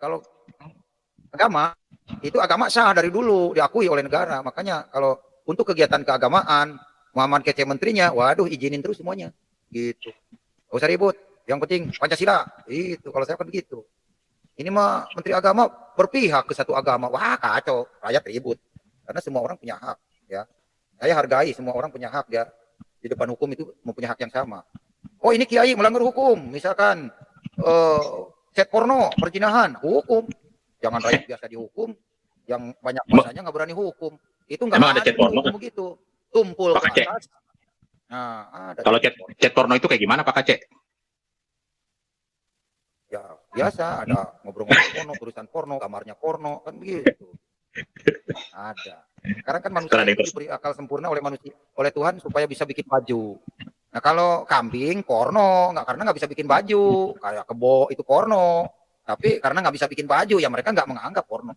Kalau agama itu agama sah dari dulu, diakui oleh negara. Makanya kalau untuk kegiatan keagamaan Muhammad Kece menterinya, waduh izinin terus semuanya. Gitu. Gak usah ribut. Yang penting Pancasila. Itu kalau saya kan begitu. Ini mah menteri agama berpihak ke satu agama. Wah, kacau. Rakyat ribut. Karena semua orang punya hak, ya. Saya hargai semua orang punya hak ya. Di depan hukum itu mempunyai hak yang sama. Oh, ini kiai melanggar hukum. Misalkan set porno, perzinahan, hukum. Jangan rakyat biasa dihukum. Yang banyak masanya nggak berani hukum. Itu nggak Emang ada chat porno? hukum begitu. Tumpul Pak ke Aceh. atas. Nah, ada Kalau chat porno itu kayak gimana Pak Aceh? ya biasa ada ngobrol-ngobrol porno, tulisan porno, kamarnya porno, kan begitu. Ada. Sekarang kan manusia Karena ada yang itu diberi akal sempurna oleh manusia, oleh Tuhan supaya bisa bikin baju. Nah kalau kambing porno, karena nggak bisa bikin baju, kayak kebo itu porno. Tapi karena nggak bisa bikin baju, ya mereka nggak menganggap porno.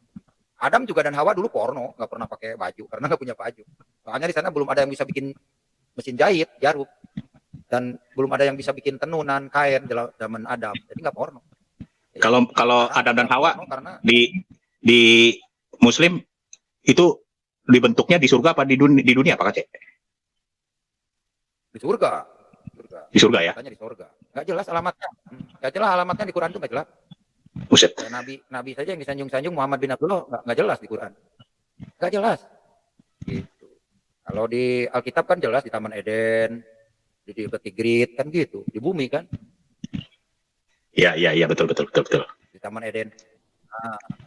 Adam juga dan Hawa dulu porno, nggak pernah pakai baju karena nggak punya baju. Makanya di sana belum ada yang bisa bikin mesin jahit, jarum. Dan belum ada yang bisa bikin tenunan kain zaman Adam, jadi nggak porno. Kalau Adam dan Hawa karena di Muslim itu dibentuknya di surga apa di dunia Pak Aceh? di surga, Di surga ya. katanya di surga. Nggak jelas alamatnya, nggak jelas alamatnya di Quran itu nggak jelas. Buset. Kayak Nabi saja yang disanjung-sanjung Muhammad bin Abdullah nggak jelas di Quran, nggak jelas. Gitu. Kalau di Alkitab kan jelas di Taman Eden, di Tigrit kan gitu, di bumi kan, Iya betul. di Taman Eden.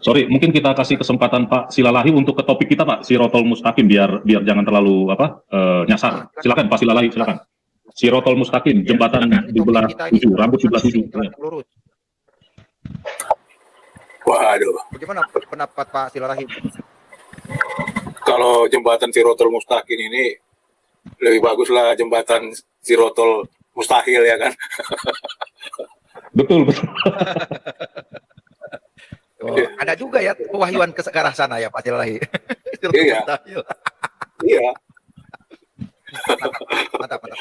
Sorry, mungkin kita kasih kesempatan Pak Silalahi untuk ke topik kita Pak, Sirotol Mustaqim biar jangan terlalu nyasar. Silakan Pak Silalahi, silakan. Sirotol Mustaqim, jembatan di belah 7, rambut sebelah 7. Jelas yang lurus. Waduh, Bagaimana pendapat Pak Silalahi? kalau jembatan Sirotol Mustaqim ini lebih baguslah jembatan Sirotol Mustahil ya kan. Betul. Oh, ada juga ya pewahyuan ke arah sana ya Pak Silalahi. Iya. Iya, Mantap, mantap.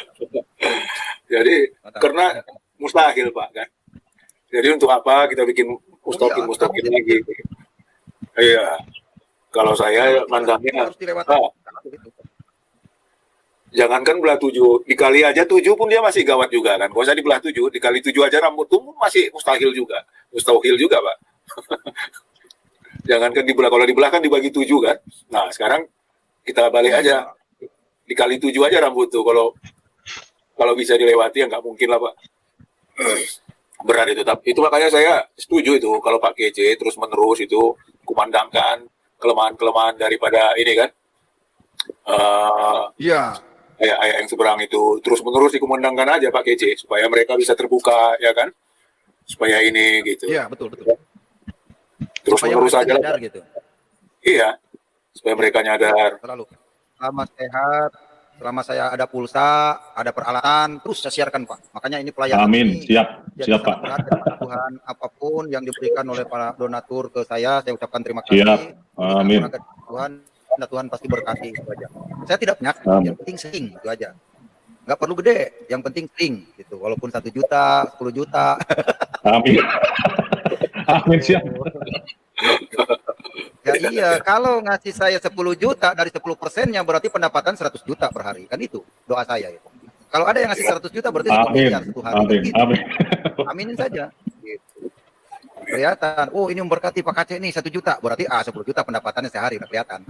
Jadi Mantap. karena mustahil Pak kan. Jadi untuk apa kita bikin mustahil kamu lagi? Iya. Kalau saya mandangnya harus dilewati. Gitu. jangankan belah 7, dikali aja 7 pun dia masih gawat juga kan. Kalau saya dibelah 7, dikali 7 aja rambut tumbuh masih mustahil juga. Mustahil juga, Pak. Jangankan dibelah, kalau dibelah kan dibagi 7 kan. Nah, sekarang kita balik aja. Dikali 7 aja rambut tuh. Kalau bisa dilewati ya nggak mungkin lah, Pak. Berat itu. Tapi itu makanya saya setuju itu kalau Pak Kece terus menerus itu kumandangkan kelemahan-kelemahan daripada ini kan. Iya. Ayah yang seberang itu terus menerus dikumandangkan aja Pak Kece supaya mereka bisa terbuka ya kan, supaya ini gitu. Iya, betul. Terus Supaya menerus mereka aja nyadar gitu. Iya, supaya mereka nyadar. Selalu. Selama sehat, selama saya ada pulsa, ada peralatan, terus saya siarkan Pak. Makanya ini pelayanan Amin, ini siap jadi Pak. sangat berat dari Tuhan. Apapun yang diberikan oleh para donatur ke saya ucapkan terima kasih. Siap, Ini sangat amin. berkat Tuhan. Dan Tuhan pasti berkati itu aja. Saya tidak punya, yang penting sering itu aja. Nggak perlu gede, yang penting sering gitu. Walaupun 1 juta, 10 juta. Amin. Amin, siap. Ya iya, kalau ngasih saya 10 juta dari 10%-nya berarti pendapatan 100 juta per hari. Kan itu doa saya itu. Kalau ada yang ngasih 100 juta berarti 1 Amin. miliar satu hari. Amin. Gitu. Amin. Aminin saja. Gitu. Kelihatan, oh ini memberkati Pak Kacek nih 1 juta, berarti 10 juta pendapatannya sehari, udah kelihatan.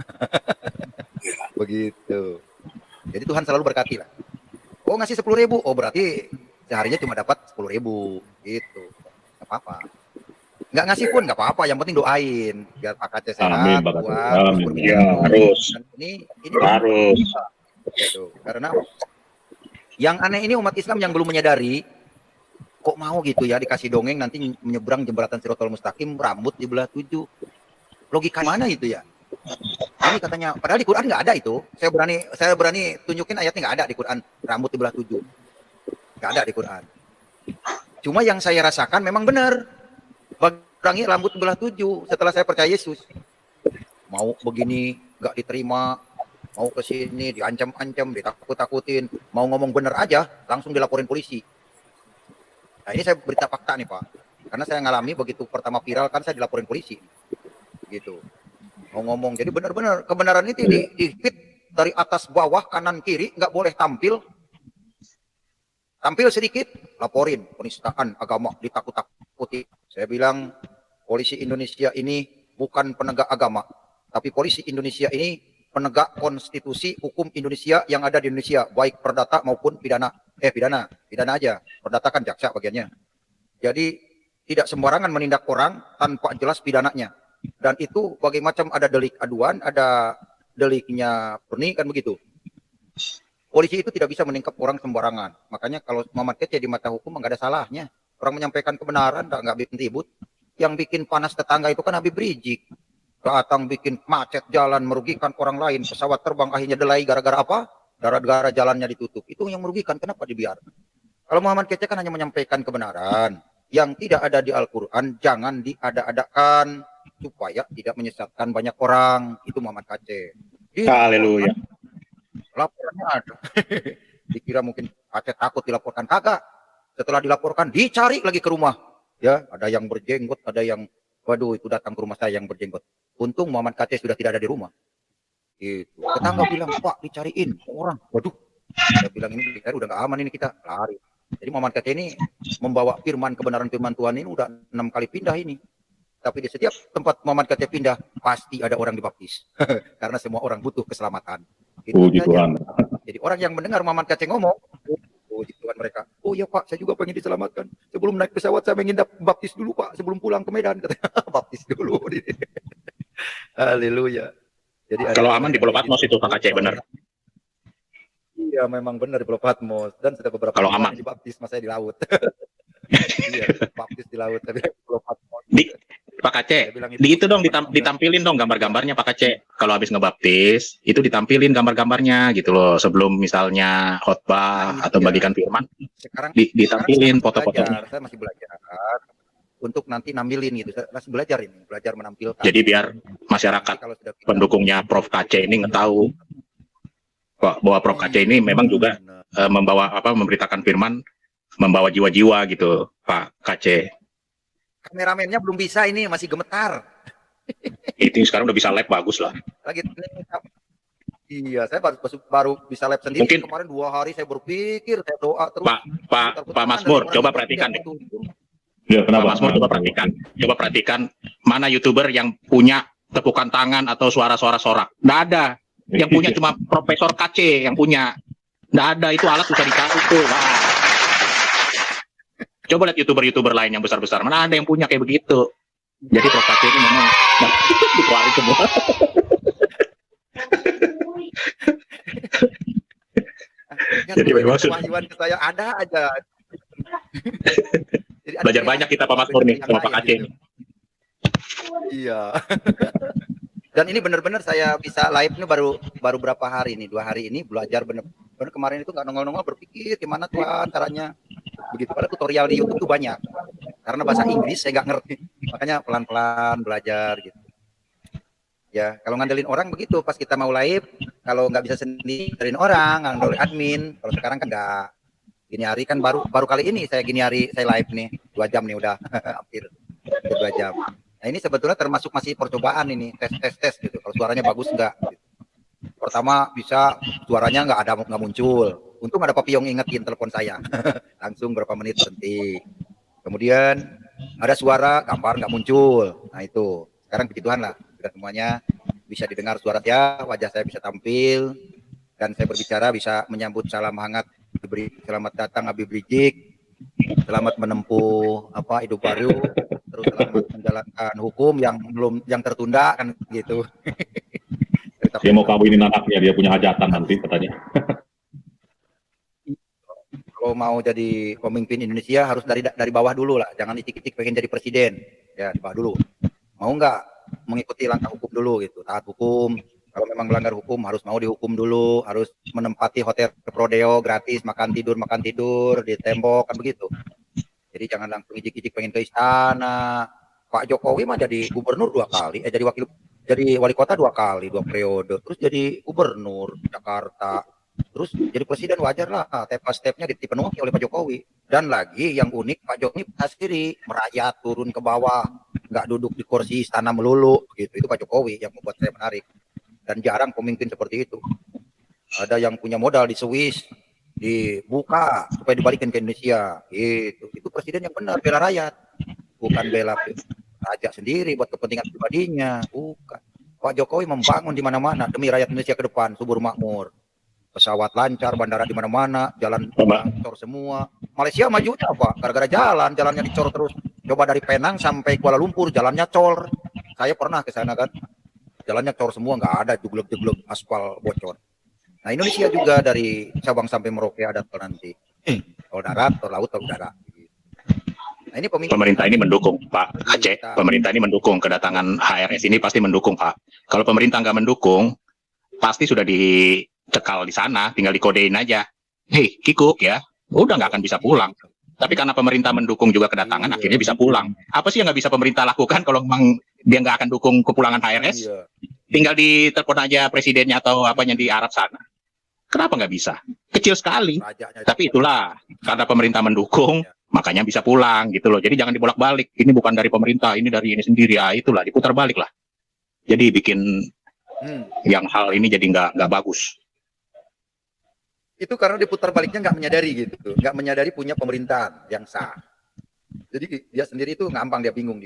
Begitu. Jadi Tuhan selalu berkati lah. Oh ngasih 10.000, oh berarti seharinya cuma dapat 10.000, gitu. Gak apa-apa. Nggak ngasih pun nggak apa-apa, yang penting doain biar Pak Kacek sehat, Amin, Pak Kacek. kuat, Amin. terus berkembang. Ya, harus. Dan ini Harus. gitu. Karena yang aneh ini umat Islam yang belum menyadari kok mau gitu ya dikasih dongeng nanti menyeberang jembatan Sirotol Mustaqim rambut dibelah 7. Logika mana itu ya? Ini katanya padahal di Quran nggak ada itu. Saya berani tunjukin ayatnya nggak ada di Quran rambut dibelah 7. Nggak ada di Quran. Cuma yang saya rasakan memang benar. Bagi rambut dibelah 7 setelah saya percaya Yesus. Mau begini nggak diterima, mau ke sini diancam-ancam, ditakut-takutin, mau ngomong bener aja langsung dilaporin polisi. Nah ini saya berita fakta nih Pak, karena saya ngalami begitu pertama viral kan saya dilaporin polisi, gitu. Mau ngomong, jadi benar-benar kebenaran itu di feed dari atas bawah kanan kiri nggak boleh tampil sedikit laporin penistaan agama ditakut-takuti. Saya bilang polisi Indonesia ini bukan penegak agama, tapi polisi Indonesia ini penegak konstitusi hukum Indonesia yang ada di Indonesia, baik perdata maupun pidana. Pidana aja. Perdata kan jaksa bagiannya. Jadi tidak sembarangan menindak orang tanpa jelas pidananya. Dan itu bagai macam ada delik aduan, ada deliknya murni kan begitu. Polisi itu tidak bisa menangkap orang sembarangan. Makanya kalau Muhammad Kece di mata hukum nggak ada salahnya. Orang menyampaikan kebenaran nggak bikin ribut. Yang bikin panas tetangga itu kan Habib Rizik. Datang bikin macet jalan, merugikan orang lain. Pesawat terbang akhirnya delay gara-gara apa? Gara-gara jalannya ditutup. Itu yang merugikan. Kenapa dibiarkan? Kalau Muhammad Kece kan hanya menyampaikan kebenaran. Yang tidak ada di Al-Quran, jangan diada-adakan. Supaya tidak menyesatkan banyak orang. Itu Muhammad Kece. Haleluya. Laporannya ada. Dikira mungkin Kece takut dilaporkan. Kagak. Setelah dilaporkan, dicari lagi ke rumah. Ya, ada yang berjenggot, ada yang waduh itu datang ke rumah saya yang berjenggot. Untung Muhammad Kece sudah tidak ada di rumah. Itu. Tetangga bilang, Pak dicariin orang. Waduh. Saya bilang ini dicari udah gak aman ini kita. Lari. Jadi Muhammad Kece ini membawa kebenaran firman Tuhan ini udah 6 kali pindah ini. Tapi di setiap tempat Muhammad Kece pindah, pasti ada orang dibaptis. Karena semua orang butuh keselamatan. Puji Tuhan. Jadi orang yang mendengar Muhammad Kece ngomong, puji Tuhan mereka. Oh iya Pak, saya juga pengen diselamatkan. Sebelum naik pesawat saya ingin baptis dulu Pak. Sebelum pulang ke Medan. Katanya, baptis dulu. Haleluya. Jadi Kalau aman di Pulau Patmos itu Pak Kacek benar. Iya memang benar di Pulau Patmos. Dan sudah beberapa Kalau kali aman. dibaptis mas saya di laut. Iya, baptis di laut. Tapi Pulau Patmos. Pak Kacek, di itu dong ditampilin dong gambar-gambarnya Pak Kacek. Kalau habis ngebaptis, itu ditampilin gambar-gambarnya gitu loh. Sebelum misalnya khotbah atau bagikan firman, Sekarang ditampilin sekarang foto-fotonya. saya masih belajar untuk nanti nampilin gitu. Saya masih belajar ini, belajar menampilkan. Jadi biar masyarakat Kalau sudah pendukungnya Prof Kacek ini tahu. bahwa Prof Kacei ini memang juga membawa memberitakan firman, membawa jiwa-jiwa gitu, Pak Kacei. Kameramennya belum bisa ini, masih gemetar. Itu sekarang udah bisa live bagus lah. Lagi iya, saya baru bisa live sendiri. Mungkin kemarin 2 hari saya berpikir, saya doa terus. Pak Masmur, coba perhatikan deh. Ya, Pak kenapa? Masmur coba perhatikan mana YouTuber yang punya tepukan tangan atau suara-suara sorak. Nggak ada. Yang punya cuma Profesor Kacei yang punya. Nggak ada, itu alat susah dicari tuh. Wah. Coba lihat YouTuber lain yang besar-besar. Mana ada yang punya kayak begitu. Jadi Prof Kacei ini memang dikeluarin semua. Jadi memang kemajuan ke saya ada aja. Jadi belajar banyak kita Pak Masmur nih sama Pak Kacei. Gitu. Iya. Dan ini benar-benar saya bisa live ini baru berapa hari nih, 2 hari ini belajar benar-benar. Kemarin itu nggak nongol-nongol berpikir gimana Tuhan caranya. Begitu, pada tutorial di YouTube itu banyak. Karena bahasa Inggris saya nggak ngerti, makanya pelan-pelan belajar gitu. Ya, kalau ngandelin orang begitu, pas kita mau live, kalau nggak bisa sendiri, ngandelin orang, ngandelin admin. Kalau sekarang kan nggak. Gini hari kan baru kali ini saya live nih, 2 jam nih udah hampir 2 jam. Nah ini sebetulnya termasuk masih percobaan ini, tes gitu. Kalau suaranya bagus nggak? Gitu. Pertama bisa suaranya nggak muncul. Untung ada Papi yang ingetin telepon saya, langsung berapa menit berhenti. Kemudian ada suara gambar nggak muncul. Nah itu sekarang begituan lah. Semuanya bisa didengar suara saya, wajah saya bisa tampil, dan saya berbicara bisa menyambut salam hangat, selamat datang Habib Rizik, selamat menempuh hidup baru, terus selamat menjalankan hukum yang tertunda kan gitu. Dia mau kawinin anaknya, dia punya hajatan nanti katanya. Kalau mau jadi pemimpin Indonesia harus dari bawah dulu lah, jangan itik-itik pengen jadi presiden, ya di bawah dulu. Mau nggak mengikuti langkah hukum dulu gitu, taat hukum. Kalau memang melanggar hukum harus mau dihukum dulu, harus menempati hotel prodeo gratis, makan tidur di tembok kan begitu. Jadi jangan langsung ijik-ijik pengen ke istana. Pak Jokowi mah jadi gubernur 2 kali, jadi wali kota 2 kali, 2 periode, terus jadi gubernur Jakarta, terus jadi presiden, wajar lah, step-stepnya dipenuhi oleh Pak Jokowi. Dan lagi yang unik, Pak Jokowi sendiri merayat turun ke bawah, nggak duduk di kursi istana melulu gitu. Itu Pak Jokowi yang membuat saya menarik, dan jarang pemimpin seperti itu. Ada yang punya modal di Swiss, dibuka supaya dibalikin ke Indonesia gitu. Itu presiden yang benar, bela rakyat, bukan bela raja sendiri buat kepentingan pribadinya. Bukan. Pak Jokowi membangun di mana-mana demi rakyat Indonesia ke depan, subur makmur, pesawat lancar, bandara di mana-mana, jalan dicor semua. Malaysia majunya apa? Gara-gara jalannya dicor terus. Coba dari Penang sampai Kuala Lumpur jalannya cor. Saya pernah ke sana kan, jalannya cor semua, nggak ada jeglek-jeglek aspal bocor. Nah Indonesia juga dari Sabang sampai Merauke ada tol nanti, tol darat, tol laut, tol udara. Nah, ini pemerintah ini mendukung Pak Aceh, pemerintah ini mendukung kedatangan HRS ini, pasti mendukung Pak. Kalau pemerintah nggak mendukung, pasti sudah dicekal di sana, tinggal dikodein aja. Hei, kikuk ya, udah nggak akan bisa pulang. Tapi karena pemerintah mendukung juga kedatangan, akhirnya bisa pulang. Apa sih yang nggak bisa pemerintah lakukan kalau memang dia nggak akan dukung kepulangan HRS? Tinggal ditelepon aja presidennya atau apanya di Arab sana. Kenapa nggak bisa? Kecil sekali. Tapi itulah, karena pemerintah mendukung, makanya bisa pulang gitu loh. Jadi jangan dibolak-balik. Ini bukan dari pemerintah, ini dari ini sendiri. Ya itulah, diputar balik lah. Jadi bikin yang hal ini jadi nggak bagus. Itu karena diputar baliknya nggak menyadari gitu, nggak menyadari punya pemerintahan yang sah. Jadi dia sendiri itu ngambang, dia bingung.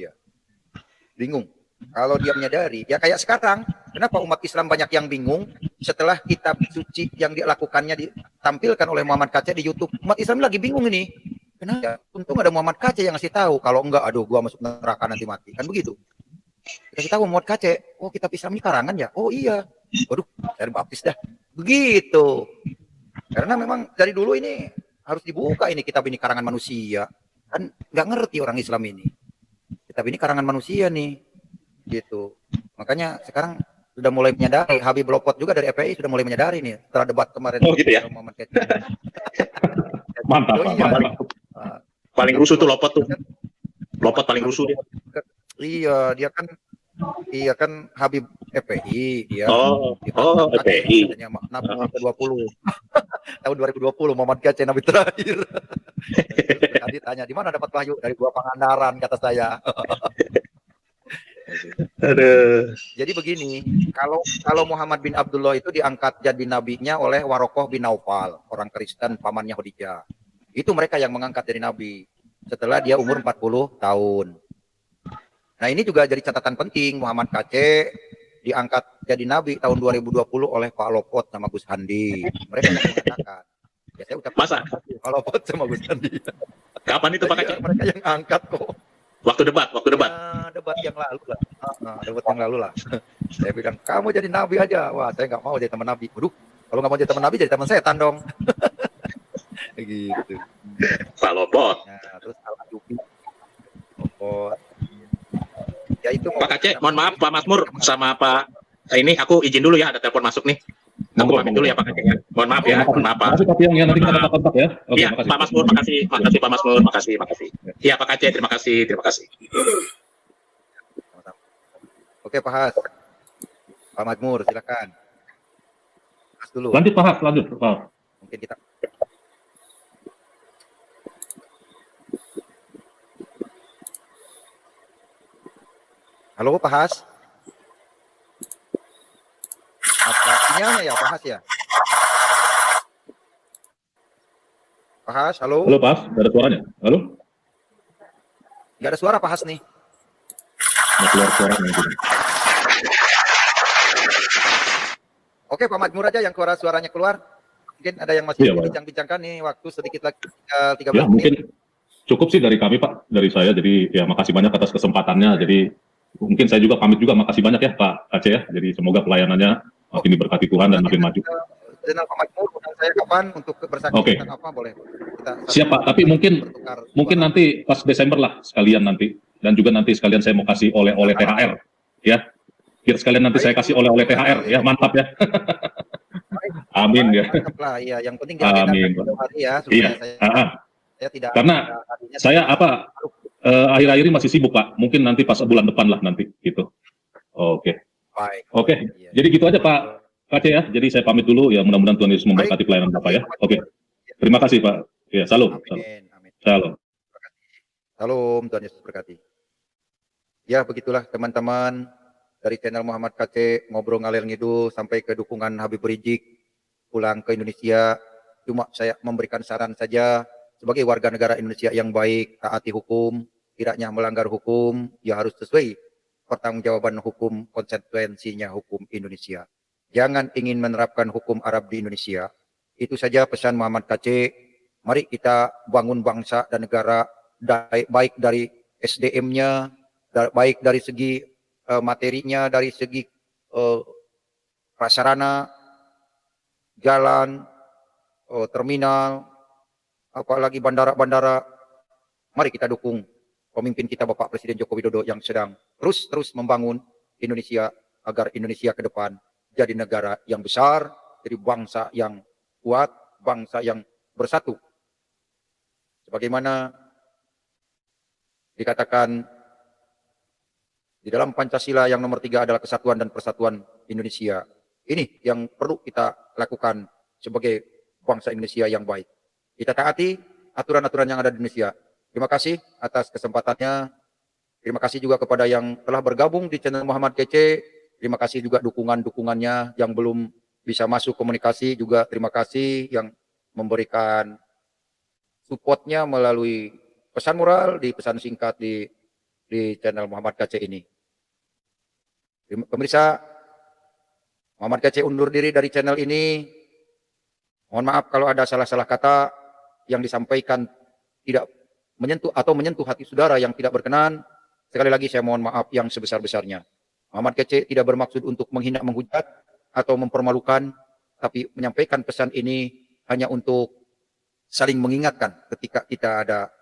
Kalau dia menyadari, ya kayak sekarang, kenapa umat Islam banyak yang bingung setelah kitab suci yang dilakukannya ditampilkan oleh Muhammad Kacei di YouTube. Umat Islam lagi bingung ini. Kenapa? Untung ada Muhammad Kacei yang ngasih tahu. Kalau enggak, aduh, gua masuk neraka nanti mati. Kan begitu. Kasih tahu Muhammad Kacei, oh kitab Islam ini karangan ya? Oh iya. Waduh, saya baptis dah. Begitu. Karena memang dari dulu ini harus dibuka ini kitab ini karangan manusia. Kan nggak ngerti orang Islam ini. Kitab ini karangan manusia nih. Gitu. Makanya sekarang sudah mulai menyadari, Habib Lopot juga dari FPI sudah mulai menyadari nih setelah debat kemarin. Oh gitu ya. Mantap, mantap. Paling rusuh tuh Lopot tuh. Lopot paling rusuh dia. Iya, dia kan Habib FPI dia Oh, diangkat FPI. katanya Nabi ke-20 tahun 2020 Muhammad Kc Nabi terakhir. Terus tadi tanya di mana dapat wahyu dari Gua Pangandaran kata saya. Aduh. Jadi begini, kalau Muhammad bin Abdullah itu diangkat jadi nabinya oleh Warokoh bin Naufal, orang Kristen pamannya Khadijah. Itu mereka yang mengangkat jadi nabi setelah dia umur 40 tahun. Nah, ini juga jadi catatan penting, Muhammad KC diangkat jadi nabi tahun 2020 oleh Pak Lopot sama Gus Handi. Mereka yang mengatakan. Ya, saya ucapkan Masa? terima kasih Pak Lopot sama Gus Handi. Kapan itu Pak Iya, Kc? mereka yang angkat kok. Waktu debat. Ya, debat yang lalu lah. Debat yang lalu lah. Saya bilang, kamu jadi nabi aja. Wah, saya nggak mau jadi teman nabi. Waduh, kalau nggak mau jadi teman nabi, jadi teman setan dong. Gitu. Pak Lopot. Nah, terus Al-Ajubi. Lopot. Ya itu. Pak Kc, mohon maaf Pak Masmur sama Pak ini aku izin dulu ya, ada telepon masuk nih. Aku pamit dulu ya Pak Kc ya. Mohon maaf ya, mohon maaf Pak. Makasih Pak Piang ya, nanti kita dapat kontak ya. Oke, Iya, makasih. Pak Masmur, makasih Pak Masmur, makasih. Iya Pak Kc, terima kasih. Oke, Pak Has. Pak Makmur, silakan. Has dulu. Lanjut Pak Has, lanjut. Pak. Mungkin kita. Halo Pak Has. Apa sinyalnya ya Pak Has ya? Pak Has, halo. Halo Pak Has, nggak ada suaranya. Halo? Nggak ada suara Pak Has nih. Nggak keluar suaranya. Gitu. Oke, Pak Makmur aja yang suaranya keluar. Mungkin ada yang masih Iya, Pak. bincang-bincangkan nih, waktu sedikit lagi, 13 Ya, menit. mungkin cukup sih dari kami Pak, dari saya. Jadi ya makasih banyak atas kesempatannya. Jadi mungkin saya juga pamit juga. Makasih banyak ya Pak Aceh ya. Jadi semoga pelayanannya makin diberkati Tuhan dan makin maju. Channel Pak Makmur, undang saya kapan untuk bersaksi Oke. tentang apa boleh? Kita Siap Pak, tapi mungkin bertukar suara. nanti pas Desember lah sekalian nanti. Dan juga nanti sekalian saya mau kasih oleh-oleh THR ya. Biar sekalian nanti saya kasih oleh-oleh THR ya. Mantap ya. Amin ya. Mantap lah, iya. Yang penting Amin, diagendakan Pak. hari ya, supaya Iya. saya tidak. Karena tadinya saya tidak- apa akhir-akhir ini masih sibuk Pak. Mungkin nanti pas bulan depan lah nanti gitu. Oke. Baik. Oke. Iya. Jadi gitu aja Pak Aceh ya. Jadi saya pamit dulu ya, mudah-mudahan Tuhan Yesus memberkati pelayanan Bapak ya. Oke. Terima kasih Pak. Ya, salam. Amin. Amin. Salam. Salam, Tuhan Yesus berkati. Ya, begitulah teman-teman dari channel Muhammad KC ngobrol ngalir ngidul sampai ke dukungan Habib Rizik pulang ke Indonesia. Cuma saya memberikan saran saja sebagai warga negara Indonesia yang baik, taati hukum, tidaknya melanggar hukum, ya harus sesuai pertanggungjawaban hukum, konsekuensinya hukum Indonesia. Jangan ingin menerapkan hukum Arab di Indonesia. Itu saja pesan Muhammad KC. Mari kita bangun bangsa dan negara baik dari SDM-nya, baik dari segi materinya, dari segi prasarana, jalan, terminal, apalagi bandara-bandara. Mari kita dukung pemimpin kita Bapak Presiden Joko Widodo yang sedang terus membangun Indonesia agar Indonesia ke depan jadi negara yang besar, jadi bangsa yang kuat, bangsa yang bersatu. Sebagaimana dikatakan di dalam Pancasila yang nomor 3 adalah kesatuan dan persatuan Indonesia. Ini yang perlu kita lakukan sebagai bangsa Indonesia yang baik. Kita taati aturan-aturan yang ada di Indonesia. Terima kasih atas kesempatannya. Terima kasih juga kepada yang telah bergabung di channel Muhammad KC. Terima kasih juga dukungan-dukungannya yang belum bisa masuk komunikasi juga. Terima kasih yang memberikan supportnya melalui pesan moral di pesan singkat di channel Muhammad KC ini. Pemirsa, Muhammad KC undur diri dari channel ini. Mohon maaf kalau ada salah-salah kata yang disampaikan tidak menyentuh hati saudara yang tidak berkenan. Sekali lagi saya mohon maaf yang sebesar-besarnya. Muhammad KC tidak bermaksud untuk menghina, menghujat atau mempermalukan, tapi menyampaikan pesan ini hanya untuk saling mengingatkan ketika kita ada